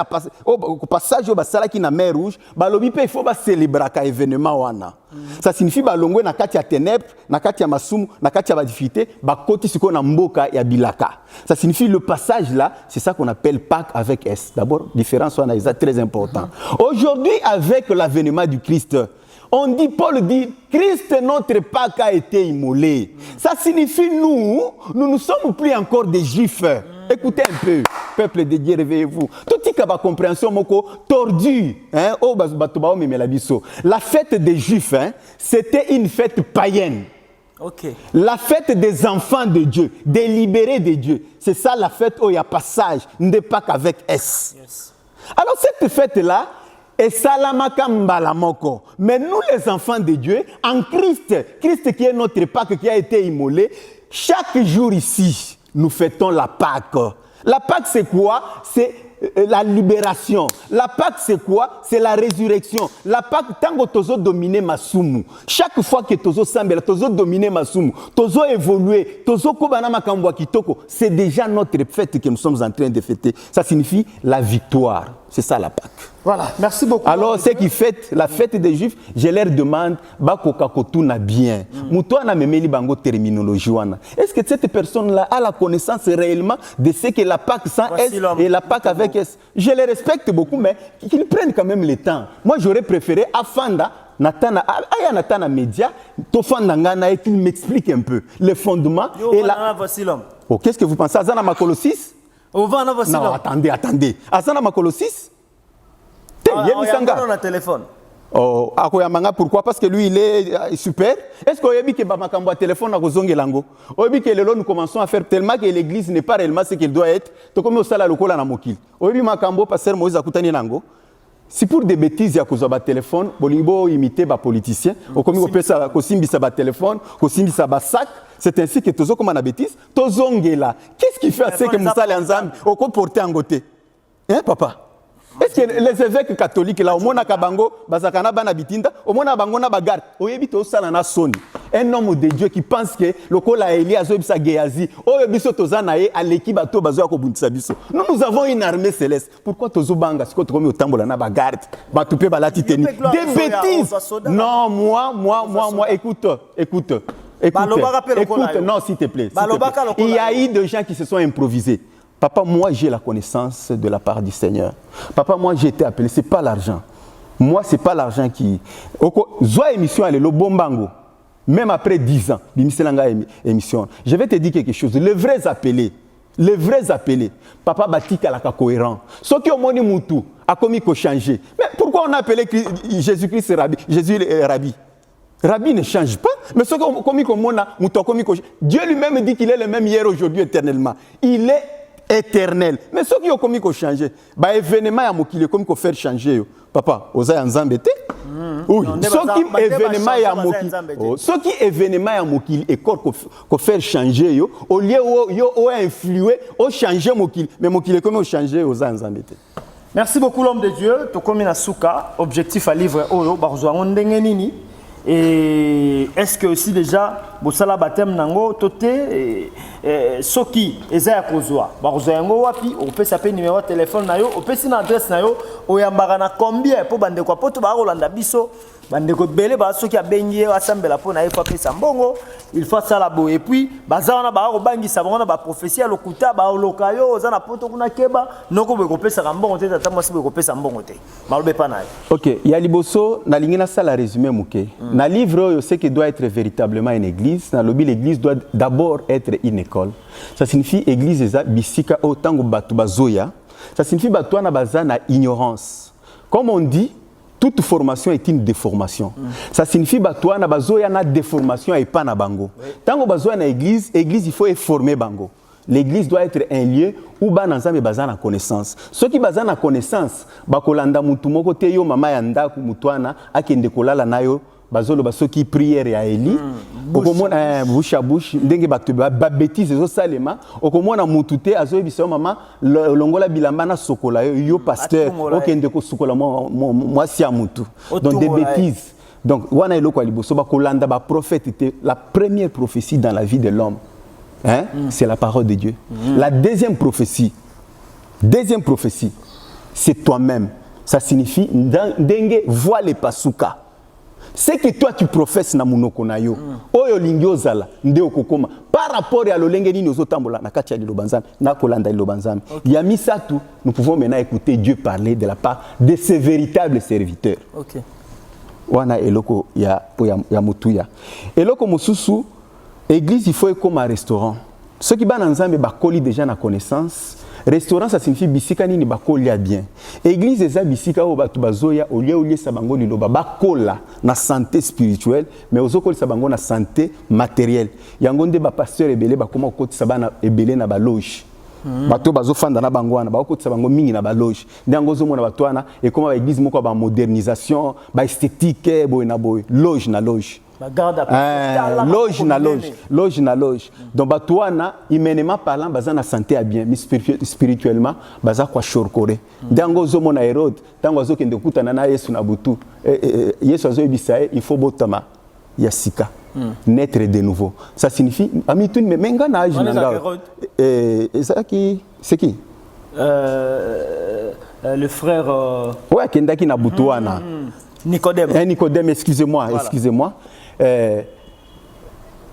au passage au basala qui na mer rouge, balobi pe il faut ba célébrer ka événement wana. Ça signifie balongwe na kati ya ténèbres, na kati ya masumu, na kati ya badifité, ba koti siko na mboka ya bilaka. Ça signifie le passage là, c'est ça qu'on appelle Pâques avec S. D'abord, différence wana est très important. Aujourd'hui avec l'avènement du Christ, on dit, Paul dit, Christ notre Pâques a été immolé. Ça signifie nous ne sommes plus encore des Juifs. Écoutez un peu, peuple de Dieu, réveillez-vous. Tout ce qui a compréhension moko tordue, hein, oh batoba mais la biso. La fête des Juifs, hein, c'était une fête païenne. Ok. La fête des enfants de Dieu, des libérés de Dieu. C'est ça la fête où il y a passage, n'est pas qu'avec S. Yes. Alors cette fête-là, et salamaka mbalamoko. Mais nous les enfants de Dieu, en Christ, Christ qui est notre Pâque, qui a été immolé, chaque jour ici, nous fêtons la Pâque. La Pâque c'est quoi? C'est la libération. La Pâque c'est quoi? C'est la résurrection. La Pâque, tant que tozo dominer masumu. Chaque fois que tozo sambela, tozo dominer masumu, tozo évoluer, tozo kobana makambwa kitoko, c'est déjà notre fête que nous sommes en train de fêter. Ça signifie la victoire. C'est ça la Pâque. Voilà, merci beaucoup. Alors, ceux qui fêtent la fête des Juifs, je leur demande, bakokakotuna bien. Moutouana memeli bango terminologie wana. Est-ce que cette personne-là a la connaissance réellement de ce que la Pâque sans S et la Pâque avec S? Je les respecte beaucoup, mais qu'ils prennent quand même le temps. Moi, j'aurais préféré Afanda, Natana Média, Tofanda Ngana, et qu'il m'explique un peu les fondements. Yo, et la... Oh, qu'est-ce que vous pensez? Azana Makolo 6? Non, attendez. Azana Makolo 6? On a téléphone. Oh, pourquoi? Parce que lui, il est super. Est-ce qu'on a dit que Bamakambo téléphone à Kozongelango? On a dit que nous commençons à faire tellement que l'église n'est pas réellement ce qu'elle doit être. Donc, comme au sala lokola na mokil. On a dit Makambo, pasteur Moïse Akutani Nango. Si pour des bêtises, il y a un téléphone, Bolingo imiter les politiciens, on peut ça, téléphone, sac. C'est ainsi que Tozo comme une bêtise, Tozongela. Qu'est-ce qui fait assez que nous allons ensemble, au porter en côté? Hein, papa? Est-ce que les évêques catholiques, là, au Mona Kabango, Bazakana Banabitinda, au Mona Bangona Bagar, au Yebito Salana Soni, un homme de Dieu qui pense que le Kola Eli Azobisa Geazi, au Yebiso Tozanae, à l'équipe à Tobazo Kobunsabiso. Nous avons une armée céleste. Pourquoi Tozo Banga, ce que tu au Tambolana Bagar, Batoupe Balatiteni? Des bêtises! Non, moi, écoute. Non, s'il te plaît. Il y a eu des gens qui se sont improvisés. Papa, moi, j'ai la connaissance de la part du Seigneur. Papa, moi, j'ai été appelé. Ce n'est pas l'argent. Moi, ce n'est pas l'argent qui... Zoa émission, elle est le bon bango. Même après 10 ans, émission. Je vais te dire quelque chose. Les vrais appelés, papa Batika la cohérent. Ceux qui ont moni moutou, a commis qu'au changer. Mais pourquoi on a appelé Jésus-Christ Rabbi? Jésus est Rabbi. Rabbi ne change pas. Mais ceux qui ont commis comme on a, Dieu lui-même dit qu'il est le même hier, aujourd'hui, éternellement. Il est éternel. Mais ceux qui ont commis qu'on change, bah événement à mokile comme qu'on faire changer. Papa, osa ya nzambete. Oui. Ceux qui événement à mokile, ceux qui événement à mokile et qu'on faire changer yo, au lieu où influer, au changer mokile, mais mokile comme on changer osa ya nzambete. Merci beaucoup l'homme de Dieu. To comme na souka, objectif à livre oyo barzwa ndenge nini. Et est-ce que aussi déjà bosala baptême nango toté soki ezaya kozwa bakozwa yango wapi opesa saper numéro de téléphone na yo opesa na adresse na yo oyambaka na combien po bande kwa poto ba kolanda biso bande ko belé ba soki abengi asambela po na yefa pesa mbongo il faut ça la bo et puis bazana ba ko bangisa bango na ba prophétie lokuta ba lokayo ozana poto kuna keba noko be ko pesa mbongo te tata mwasi be ko pesa mbongo te malobe pa na. OK, ya liboso na lingina ça la résumé muke. Na livre c'est que doit être véritablement une église. Dans le l'église doit d'abord être une école. Ça signifie église eza bisika otango batu bazoya. Ça signifie batu na bazana ignorance. Comme on dit, toute formation est une déformation. Ça signifie batu na bazoya na déformation et pas na bango. Tango bazoya na église il faut former bango. L'église doit être un lieu où bananzambe bazana connaissance. Ceux qui bazana connaissance, bakolanda mutu moko te yo mama ya ndaku mutwana akende kolala nayo. Bazolo basoki prière ya Eli okomona bouche à bouche ndenge bato ba bêtise zo salema okomona mutute azoyebisa mama longola bilamba na sokola yo pasteur okende ko sokola moi si amutu donc des bêtises. Donc wana eloko aliboso ba kolanda ba prophète était la première prophétie dans la vie de l'homme, hein? C'est la parole de Dieu. La deuxième prophétie c'est toi-même. Ça signifie ndenge voit les pasuka. C'est que toi tu professes na munoko na yo. Oyo lingiozala nde okokoma par rapport à lolenge nini ozotambola na kati ya lilobanzana na kolanda lilobanzana. Ya misatu, nous pouvons maintenant écouter Dieu parler de la part de ses véritables serviteurs. OK. Wana eloko ya mutuya. Eloko mususu, église il faut être comme un restaurant. ceux qui bana nzambe bakoli déjà na connaissance. Restaurant, ça signifie bisika nini bakolia bien. Église eza bisika o batu bazoya au lieu sabango liloba bakola na santé spirituelle mais ozokoli sabango na santé matérielle. Yango nde ba pasteur ebele bakoma okoti sabana ebele na ba loge. Bato bazofanda na bango wana bakoti sabango mingi na ba loge. Ndango zomona bato wana et comme ba église moko ba modernisation, ba esthétique boy na boy, loge na loge. Loge na loge, loge na loge. Donc batuana humainement parlant baza na santé à bien, mais spirituellement baza kwa shorkore. Ndango zomo na Hérode, tango azokende kutana na Yesu na butu. Yesu azoyebisa il faut botama ya sika. Naître de nouveau. Ça signifie amituni menga na âge nanga. C'est qui? Le frère ouais, kendaki na butuana. Nicodème. Nicodème, excusez-moi, voilà. Excusez-moi.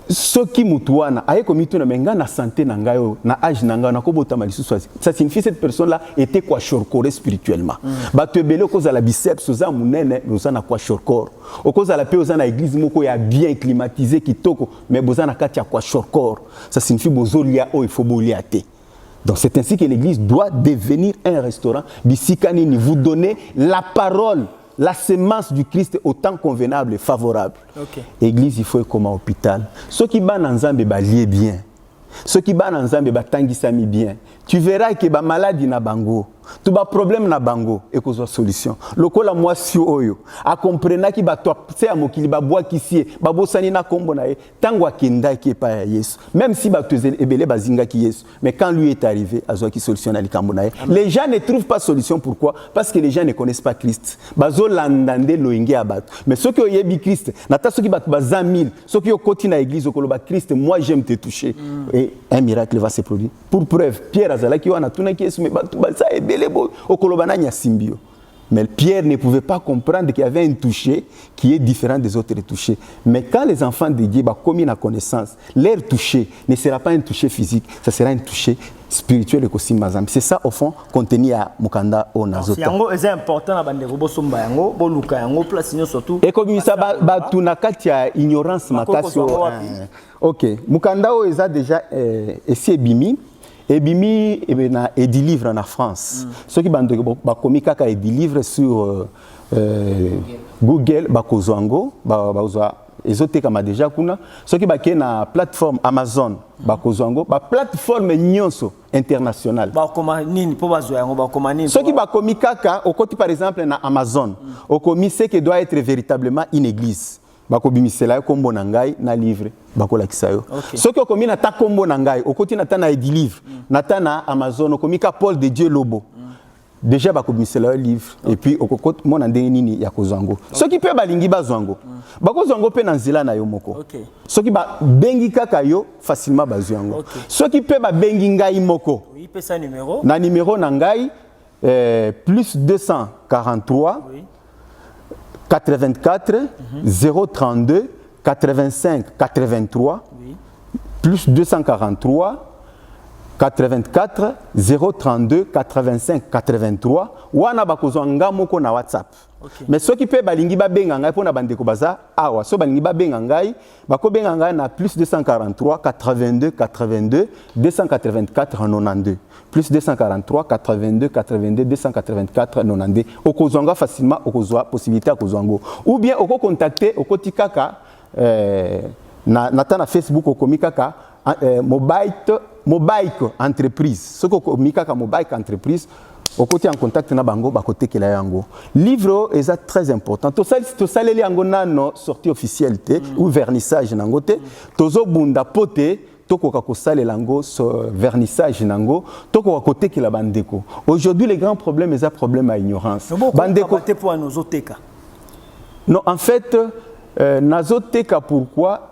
Soki mutuana aye komituna menga na santé nangayo na âge nangayo na kobota malisusu ça signifie cette personne là était quoi shorcore spirituellement bato ebele okoza la biceps oza munene oza na kwa shorcore okoza la pe oza na église moko ya bien climatisé kitoko mais boza na kati ya kwa shorcore ça signifie bozolia o il faut bolia te. Donc c'est ainsi que l'église doit devenir un restaurant bisika nini vous donner la parole, la semence du Christ au temps convenable et favorable. Okay. Église, il faut comme un hôpital. Ceux qui ban ensemble lié bien. Ceux qui ban ensemble tangisami bien. Tu verras que ba maladie na bango, tout ba problème na bango et que soit solution. Lokola moi si oyo, a comprena ki ba toi c'est à mokili ba bois kisie, ba bosani na kombo na e, tango akenda ki pa ya Yesu. Même si ba tuze ebele bazinga ki Yesu, mais quand lui est arrivé, azwa ki solution na likambo na e. Les gens ne trouvent pas solution, pourquoi? Parce que les gens ne connaissent pas Christ. Bazo landande loinge abat. Mais ceux qui oyebi Christ, nata ceux qui bat ba 100 000, ceux qui okoti na église okoloba Christ, moi j'aime te toucher. Et un miracle va se produire. Pour preuve, Pierre azalaki wana tunaki Yesu mais batu ba sa ebele. Mais Pierre ne pouvait pas comprendre qu'il y avait un toucher qui est différent des autres touchés. Mais quand les enfants de Dieu commis la connaissance, leur toucher ne sera pas un toucher physique, ça sera un toucher spirituel et aussi mazam. C'est ça au fond contenu à Mukanda au Nazota. C'est important à bande robo somba yango, boluka yango place surtout. Et comme ça ba tunakatia ignorance matasio. OK. Mukanda o eza déjà essayer bimi. Et bimi et des livres en France. Ceux qui ont commis kaka et des livres sur Google, bakozwango, ezote kama déjà kuna. Ceux qui ont na plateforme Amazon, bakozwango, ba plateforme nyonso internationale. Ceux qui ont commis kaka, au côté par exemple na Amazon, au commis ce qui doit être véritablement une église. Bakobimisela yo kombo na ngai na livre bakolakisa yo soki okomi na ta kombo na ngai okoti na ta na edi livre na ta na Amazon okomi ka Paul de Dieu Lobo déjà bakobimisela yo livre et puis okokoti mona ndenge nini ya kozwango soki pe balingi bazwango bakozwango pe na nzela na yo moko soki ba bengi kaka yo facilement bazwango soki pe ba bengi ngai moko na numéro na ngai plus 243 84 032 85 83 plus 243 84 032 85 83 wana bakozwa ngamoko na WhatsApp. Mais ceux qui peuvent balingi ba benga ngai pona bandeko baza awa so balingi ba benga ngai bako benga ngai na plus 243 82 82 284 92 plus 243 82 82 284 92 okozwanga facilement okozwa possibilité okozwango ou bien oko contacter okoti kaka na Facebook okomi kaka mobile entreprise ce ko komi kaka mobile entreprise au côté en contact na bango ba côté kela yango livre est très important to saleli yango nano sortie officielle ou vernissage nango te tozo bunda pote tokoka ko salela yango vernissage nango tokoka côté kela bandeko aujourd'hui les grands problèmes est un problème à ignorance bandeko te pour nos oteka non en fait nazoteka pourquoi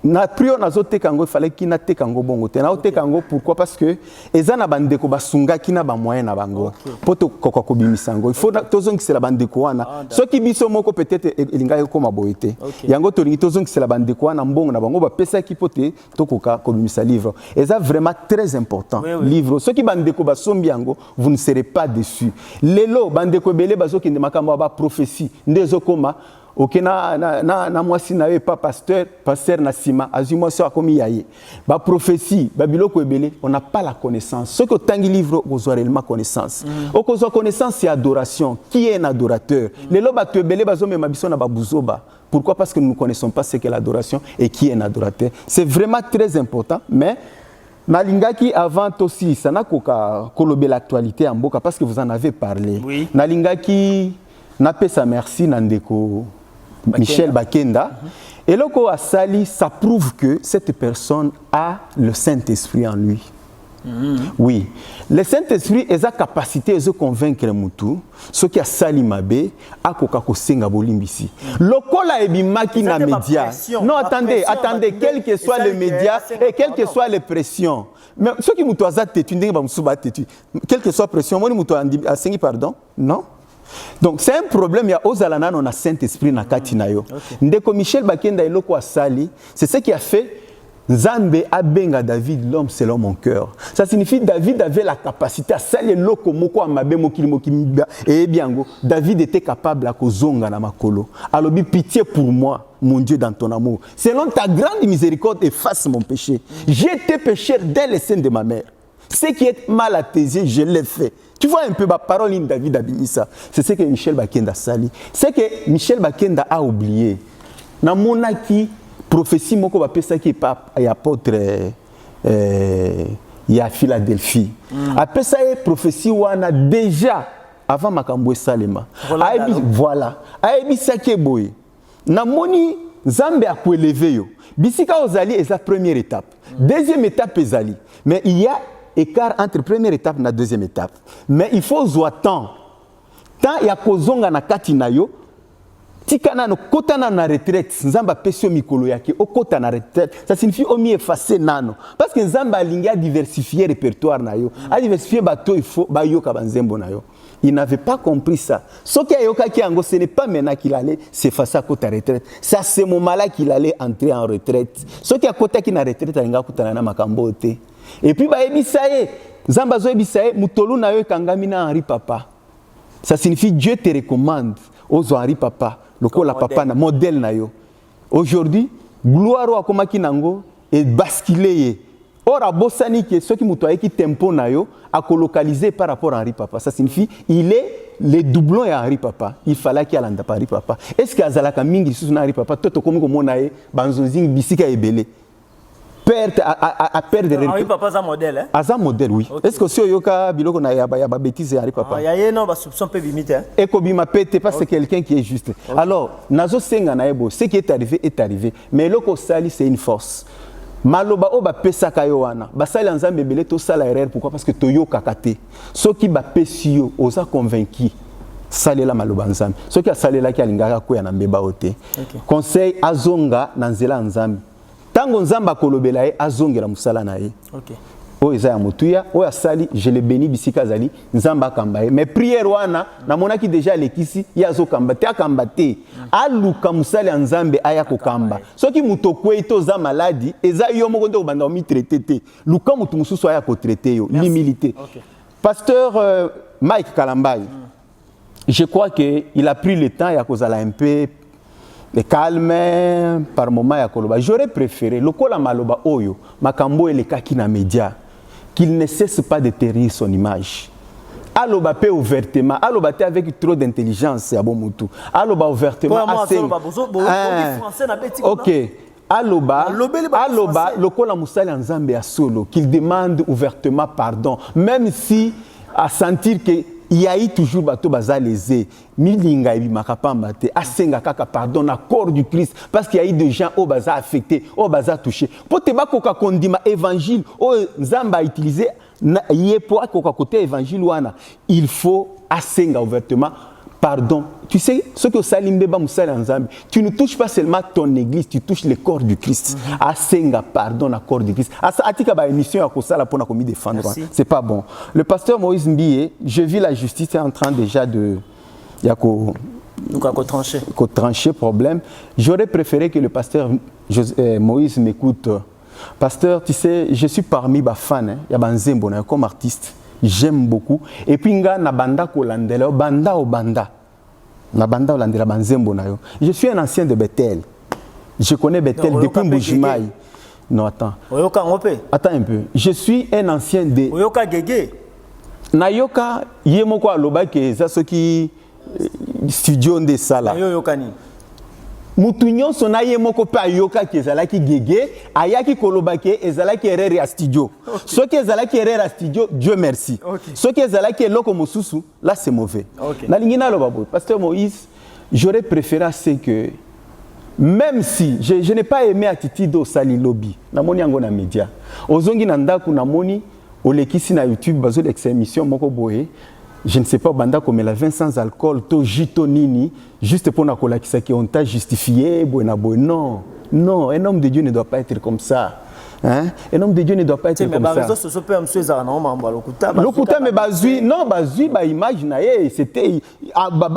na prio nazoteka ngo il fallait qu'il nateka ngo bongo te na oteka ngo pourquoi parce que ezana bandeko basunga kina ba moyen na bango poto kokwa ko bimisango il faut tozongisa bandeko wana soki biso moko peut-être elinga ko maboyete yango tolingi tozongisa bandeko wana mbongo na bango ba pesa ki pote tokoka ko bimisa livre eza vraiment très important livre soki bandeko basombi yango vous ne serez pas déçus lelo bandeko belé bazokinde makambo ba prophétie ndezo koma ok na mwasi na yo pas pasteur na sima azui mwasi akomi yaye ba prophétie ba biloko ebele on n'a pas la connaissance ce que tangi livre okozwa réellement connaissance okozwa connaissance c'est adoration qui est un adorateur lelo ba ebele bazomema biso na babuzoba. Pourquoi? Parce que nous ne connaissons pas ce qu'est l'adoration et qui est un adorateur. C'est vraiment très important, mais Nalingaki avant aussi, ça n'a qu'à colober l'actualité en boca parce que vous en avez parlé. Oui. Nalingaki n'a pas sa merci Nandeko Michel Bakenda. Et là, à Sali, ça prouve que cette personne a le Saint-Esprit en lui. Oui, le Saint-Esprit a la capacité de convaincre Moutou, ce qui a Sali Mabé, a Kokako Senga Bolimbisi. Lokola ebimaki na média. Non, attendez, quel que soit le média et quelles que soient les pressions. Mais ce qui Moutou a zate, tu n'es pas Moussouba, quelle que soit pression, moi Moutou a sengi pardon, non? Donc c'est un problème, il y a Ozalana, on a Saint-Esprit na Katinayo. Ndeko Michel Bakenda et Loko Sali, c'est ce qui a fait. Nzambe abenga David l'homme selon mon cœur. Ça signifie David avait la capacité à saler loko moko amabe mokili mokimiba et biango. David était capable à kozonga na makolo. Alobi pitié pour moi, mon Dieu dans ton amour. Selon ta grande miséricorde efface mon péché. J'ai été pécheur dès le sein de ma mère. Ce qui est mal à tes yeux, je l'ai fait. Tu vois un peu ma parole in David Abinissa. C'est ce que Michel Bakenda sali. C'est que Michel Bakenda a oublié. Na monaki prophétie moko bapesa ki y apôtre y a Philadelphie. Apesa prophétie wana déjà avant makambo salema. Voilà. Ayebi sake boy. Na moni Nzambe a ko élever yo. Bisika ozali est la première étape. Deuxième étape ezali. Mais il y a écart entre première étape et deuxième étape. Mais il faut zoa temps. Tant ya kozonga na kati na yo. Tikana no kota na retraite Nzamba pesio mikolo yake o kota na retraite ça signifie omi effacer nano parce que Nzamba alingi a diversifier répertoire na yo a diversifier bato il faut ba yoka banzembo na yo. Il n'avait pas compris ça. Ce qui a yoka ki ango ce n'est pas maintenant qu'il allait s'effacer à kota retraite, ça c'est moment-là qu'il allait entrer en retraite. Ce qui a kota ki na retraite alinga kutana na makambo te. Et puis ba ebisaye Nzamba zo ebisaye mutolu na yo kangami na Henri Papa. Ça signifie Dieu te recommande aux Henri Papa. Lokola papa na modèle na yo. Aujourd'hui, gloire wa komaki nango et basculer. Or abosani ke ceux qui mutoye ki tempo na yo a colocaliser par rapport à Henri Papa. Ça signifie il est le doublon à Henri Papa. Il fallait qu'il alanda par Henri Papa. Est-ce que azalaka mingi sous na Henri Papa toto komi ko mona ye banzozing bisika ebele. À perdre Henri Papa a un modèle, hein? A un modèle, oui. Okay. Est-ce que si yoka biloko na ya ba bêtise Henri Papa? Il y a non ba soupçon peut limiter. Hein? Et kobima pete parce que quelqu'un qui est juste. Okay. Alors, nazo senga na ebo, ce qui est arrivé, mais loko sali c'est une force. Maloba o ba pesa kayo wana. Ba sali nzambe belé to sala erreur pourquoi? Parce que toyo kakate. Soki ba pesio oza convaincu. Salela maloba nzambe. Soki a salela ki alingaka ko ya na mbeba ote. Conseil azonga na nzela nzambe. Tango nzamba kolobela ye azongera musala na ye. OK. O eza ya mutuya, o ya sali, je le bénis bisika zali, nzamba kamba ye. Mais prière wana na monaki déjà lekisi ya zo kamba te akamba te. Aluka musala nzambe aya ko kamba. Soki mutokwe to za maladi, eza yo moko ndo banda mi traiter te. Luka mutu mususu aya ko traiter yo, l'humilité. Okay. Pasteur Mike Kalambai. Je crois que il a pris le temps ya kozala un peu le calme par moment ya koloba. J'aurais préféré lokola maloba oyo makambo elekaki na média qu'il ne cesse pas de terrir son image. Aloba pe ouvertement, aloba te avec trop d'intelligence ya bomutu. Aloba ouvertement OK. Aloba lokola musali nzambe ya solo qu'il demande ouvertement pardon même si à sentir que il y a eu toujours bateau bazalésé milinga ibi makapamba te asenga kaka pardon na corps du Christ parce qu'il y a eu des gens au baza affectés au baza touché pour te bakoka kondima évangile au nzamba utiliser yé pour akoka côté évangile wana il faut asenga ouvertement pardon. Tu sais, ce que Salimbe Bamusala Nzambe, tu ne touches pas seulement ton église, tu touches le corps du Christ. Asenga, pardon, le corps du Christ. Asa atika ba émission à Kosala pour nous défendre. C'est pas bon. Le pasteur Moïse Mbiye, je vis la justice est en train déjà de trancher problème. J'aurais préféré que le pasteur Moïse m'écoute. Pasteur, tu sais, je suis parmi les fans, il y a Banzembo comme artiste. J'aime beaucoup. Et puis, nga na banda kolandela, banda o banda. Na banda olandela banzembo na yo. Je suis un ancien de Bethel. Je connais Bethel depuis Mbujimaï. Non, attends. Attends un peu. Je suis un ancien de... Oyoka Gege. Nayoka yemoko aloba ke za soki studio de sala. Nayoka ni. Mutu nyonso na yemoko pe ayoka ke ezalaki gege, ayaki koloba ke ezalaki erreur ya studio. Soki ezalaki erreur ya studio, Dieu merci. Soki ezalaki eloko mosusu, là c'est mauvais. Nalingi na loba boy. Pasteur Moïse, j'aurais préféré c'est que même si je n'ai pas aimé attitude au sali lobby, namoni yango na média. Ozongi na ndaku namoni olekisi na YouTube bazo l'exémission moko boye. Je ne sais pas, banda comme la vin sans alcool, to jito nini, juste pour na kolakisa qui on t'a justifié, boena boy. Non, non, un homme de Dieu ne doit pas être comme ça. Hein? Un homme de Dieu ne doit pas être comme ça. Lokuta mais bazui, non bazui ba image na c'était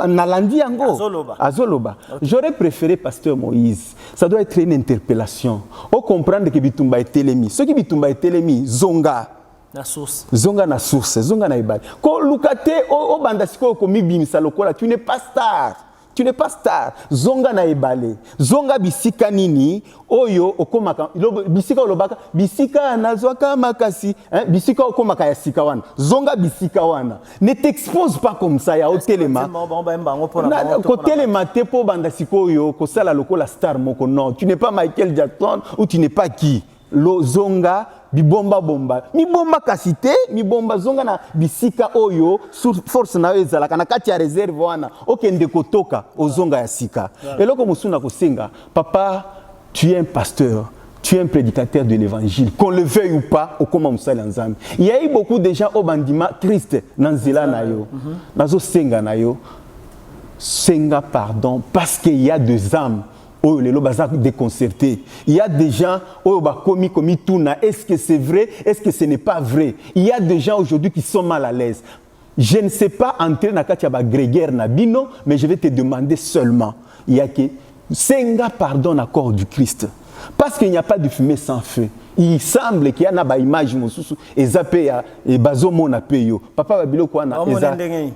nalandi yango. Azoloba. J'aurais préféré pasteur Moïse. Ça doit être une interpellation. On comprendre que bitumba est telemi. Ce qui bitumba est telemi, zonga. Na source. Zonga na source, zonga na ibali. Ko lukate o banda siko ko mibimisa lokola, tu n'es pas star. Tu n'es pas star. Zonga na ibali. Zonga bisika nini oyo okomaka bisika olobaka bisika nazwaka makasi, hein bisika okomaka ya sika wana. Zonga bisika wana. Ne t'expose pas comme ça ya hotelema. Ko telema te po banda siko oyo ko sala lokola star moko non. Tu n'es pas Michael Jackson ou tu n'es pas qui. Lo zonga bibomba bomba mi bomba kasite mi bomba zonga na bisika oyo sur force na ezalaka na kati ya réserve wana okende kotoka ozonga ya sika eloko musuna kosenga papa tu es un pasteur. Tu es un prédicateur de l'évangile, qu'on le veuille ou pas, au comment musali nzambe. Il y a eu beaucoup de gens au bandima triste nanzela na yo. Nazo senga na yo. Senga pardon parce qu'il y a des âmes. Oh, les lobazak déconcertés. Il y a des gens, oh, bah, commis tout, est-ce que c'est vrai, est-ce que ce n'est pas vrai? Il y a des gens aujourd'hui qui sont mal à l'aise. Je ne sais pas entrer dans la grégaire Nabino, mais je vais te demander seulement. Il y a que Senga pardonne à corps du Christ. Parce qu'il n'y a pas de fumée sans feu. Il semble qu'il y a une image et zappé et bazomo na peyo. Papa babilo quoi na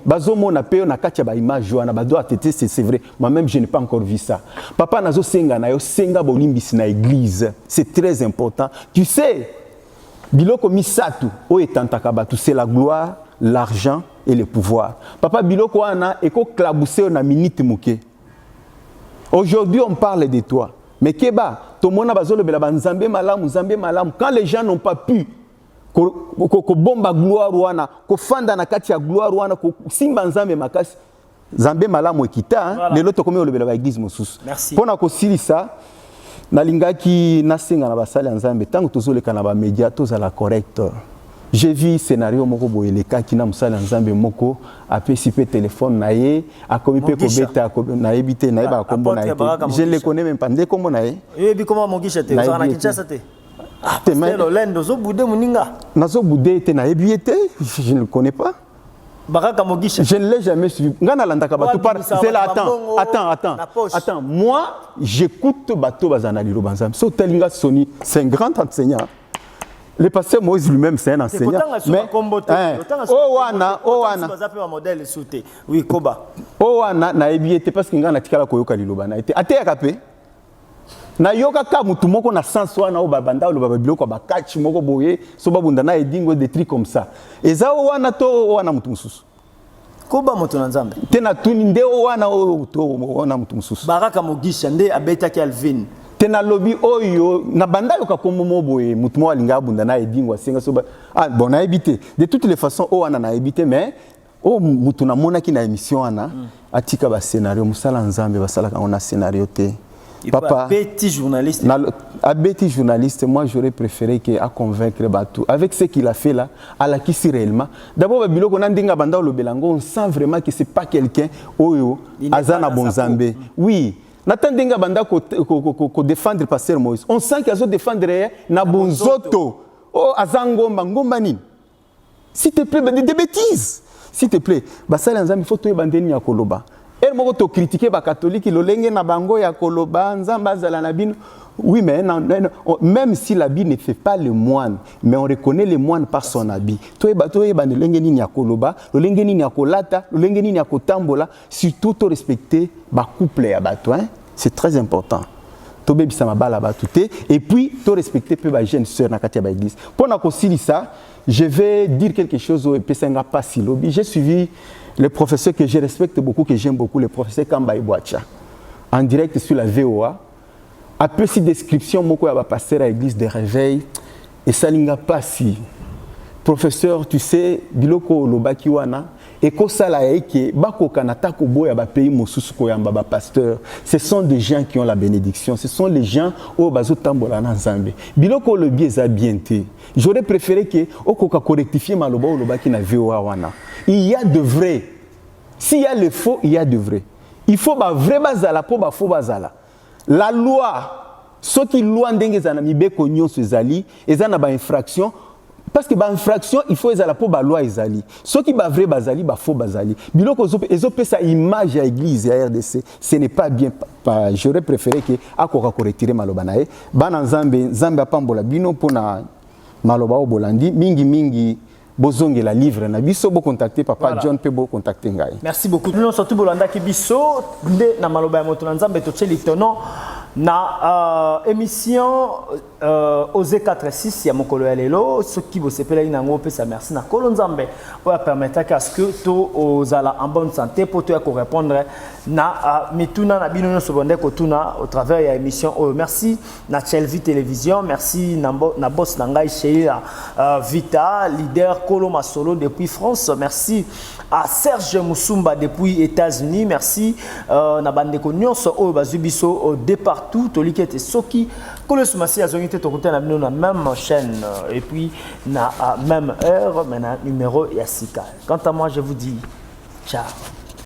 bazomo na peyo na katia ba image wana ba doit tete c'est vrai. Moi-même je n'ai pas encore vu ça. Papa nazo senga na yo senga bolimbisi na église. C'est très important. Tu sais biloko misatu o etantaka batu c'est la gloire, l'argent et le pouvoir. Papa biloko wana eko klabousé na minute moké. Aujourd'hui on parle de toi. Mais Keba, tout le monde a besoin de la Nzambe malam. Quand les gens n'ont pas pu, ko bomba gloire wana, ko fanda na kati ya gloire wana, ko simba Nzambe makasi, Nzambe malam ekita, les autres comme le bela église mosusu. Merci. Pona ko silisa, na lingaki na senga na basali Nzambe, tango tozoleka na ba média tozala correct. J'ai vu scénario moko boyeleka kina musala Nzambe moko apesi pe téléphone naye akomi pe kobeta na ebité na ba kombo na ye. Je ne le connais même pas ndé kombo na ye. Ebi comment Mogisha te za na Kinshasa te. Ah te mais Lolendo zo boudé muninga. Nazo boudé te na ebité, je ne le connais pas. Baraka Mogisha. Je ne l'ai jamais suivi. Ngana landaka bato par c'est là attends. Moi j'écoute bato bazana lilo banzam. So telinga Sony, c'est un grand enseignant. Le pasteur Moïse lui-même, c'est un enseignant. Mais, oui, Koba. Owana na ebiete parce que ngana tikala koyoka liloba na été. Ate yakapé. Na yoka ka mutu moko na sens wana o babanda o babiloko ba catch moko boye so babunda na edingo des trucs comme ça. Eza owana to owana mutu mususu. Koba mutu na Nzambe. Tena tuni nde owana o to owana mutu mususu. Baraka Mogisha nde abeta Calvin. Tena lobby oyo na banda yoka komo moboye mutu mo alinga bunda na edingo asenga so bon na évité de toutes les façons o wana na évité mais o mutu na mona ki na émission ana atika ba scénario musala Nzambe basala ka on scénario te papa petit journaliste abeti journaliste moi j'aurais préféré que à convaincre Batou avec ce qu'il a fait là à la kisi réellement d'abord biloko na ndinga banda lo belango on sent vraiment que c'est pas quelqu'un oyo azana bonzambe oui Natandenga banda ko défendre pasteur Moïse. On sent qu'il a défendre na bonzoto. Oh azangomba ngomba nini. S'il te plaît des bêtises. S'il te plaît, basala nzambi faut to bandeni ya koloba. et moko to critiquer ba catholique lolenge na bango ya koloba nzamba zala na bino. Oui, mais non, même si l'habit ne fait pas le moine, mais on reconnaît le moine par son habit. Toi, le lengeni ni akoloba, le lengeni ni akolata, le lengeni ni akotambola, surtout to respecter ba couple ya bato, hein? C'est très important. To bebi sama bala batouté et puis to respecter peu ba jeune sœur na katia ba église. Pour na kosili ça, je vais dire quelque chose au Pesenga Pasilobi. J'ai suivi le professeur que je respecte beaucoup, que j'aime beaucoup, le professeur Kamba Ibouacha, en direct sur la VOA. Après cette description, moko ya ba pasteur à l'église de réveil et salinga pasi. Professeur, tu sais, biloko lobaki wana et ko sala eke bako kanata ko boya ba pays mosusu ko yamba ba pasteur. Ce sont des gens qui ont la bénédiction, ce sont les gens au bazo tambola na Nzambe. Biloko le bieza bienté. J'aurais préféré que okoka correctifier maloba o lobaki na VOA wana. Il y a de vrai. S'il y a le faux, il y a de vrai. Il faut ba vrai bazala po ba faux bazala. La loi, ce qui loi ndenge zana mibeko nyonso ezali, ezana ba infraction parce que ba infraction il faut ezala po ba loi ezali. Ce qui ba vrai bazali, ba faux bazali. Biloko ezope sa image à église à RDC, ce n'est pas bien. J'aurais préféré que akoka correctirer maloba nae. Bana Nzambe apambola bino pona maloba o bolandi mingi bozonge la livre na biso bo contacter papa voilà. John pe bo contacter ngai. Merci beaucoup. Nous surtout bolanda ki biso nde na maloba ya moto na Nzambe to tsheli tono na émission OZ 46 ya mokolo ya lelo soki bo sepela ina ngo pe sa merci na kolo Nzambe o permettre à ce que to ozala en bonne santé pour te ko répondre na mituna na bino nyonso bonde ko tuna au travers ya émission merci na Chelvi télévision merci na boss na ngai Sheila Vita leader Kolo Masolo depuis France, merci à Serge Moussumba depuis États-Unis, merci na bandeko nyonso o bazubiso de partout tolikete soki Kolo Sumasi azongite tokuta na bino na même chaîne et puis na même heure mais na numéro ya sika. Quant à moi je vous dis ciao.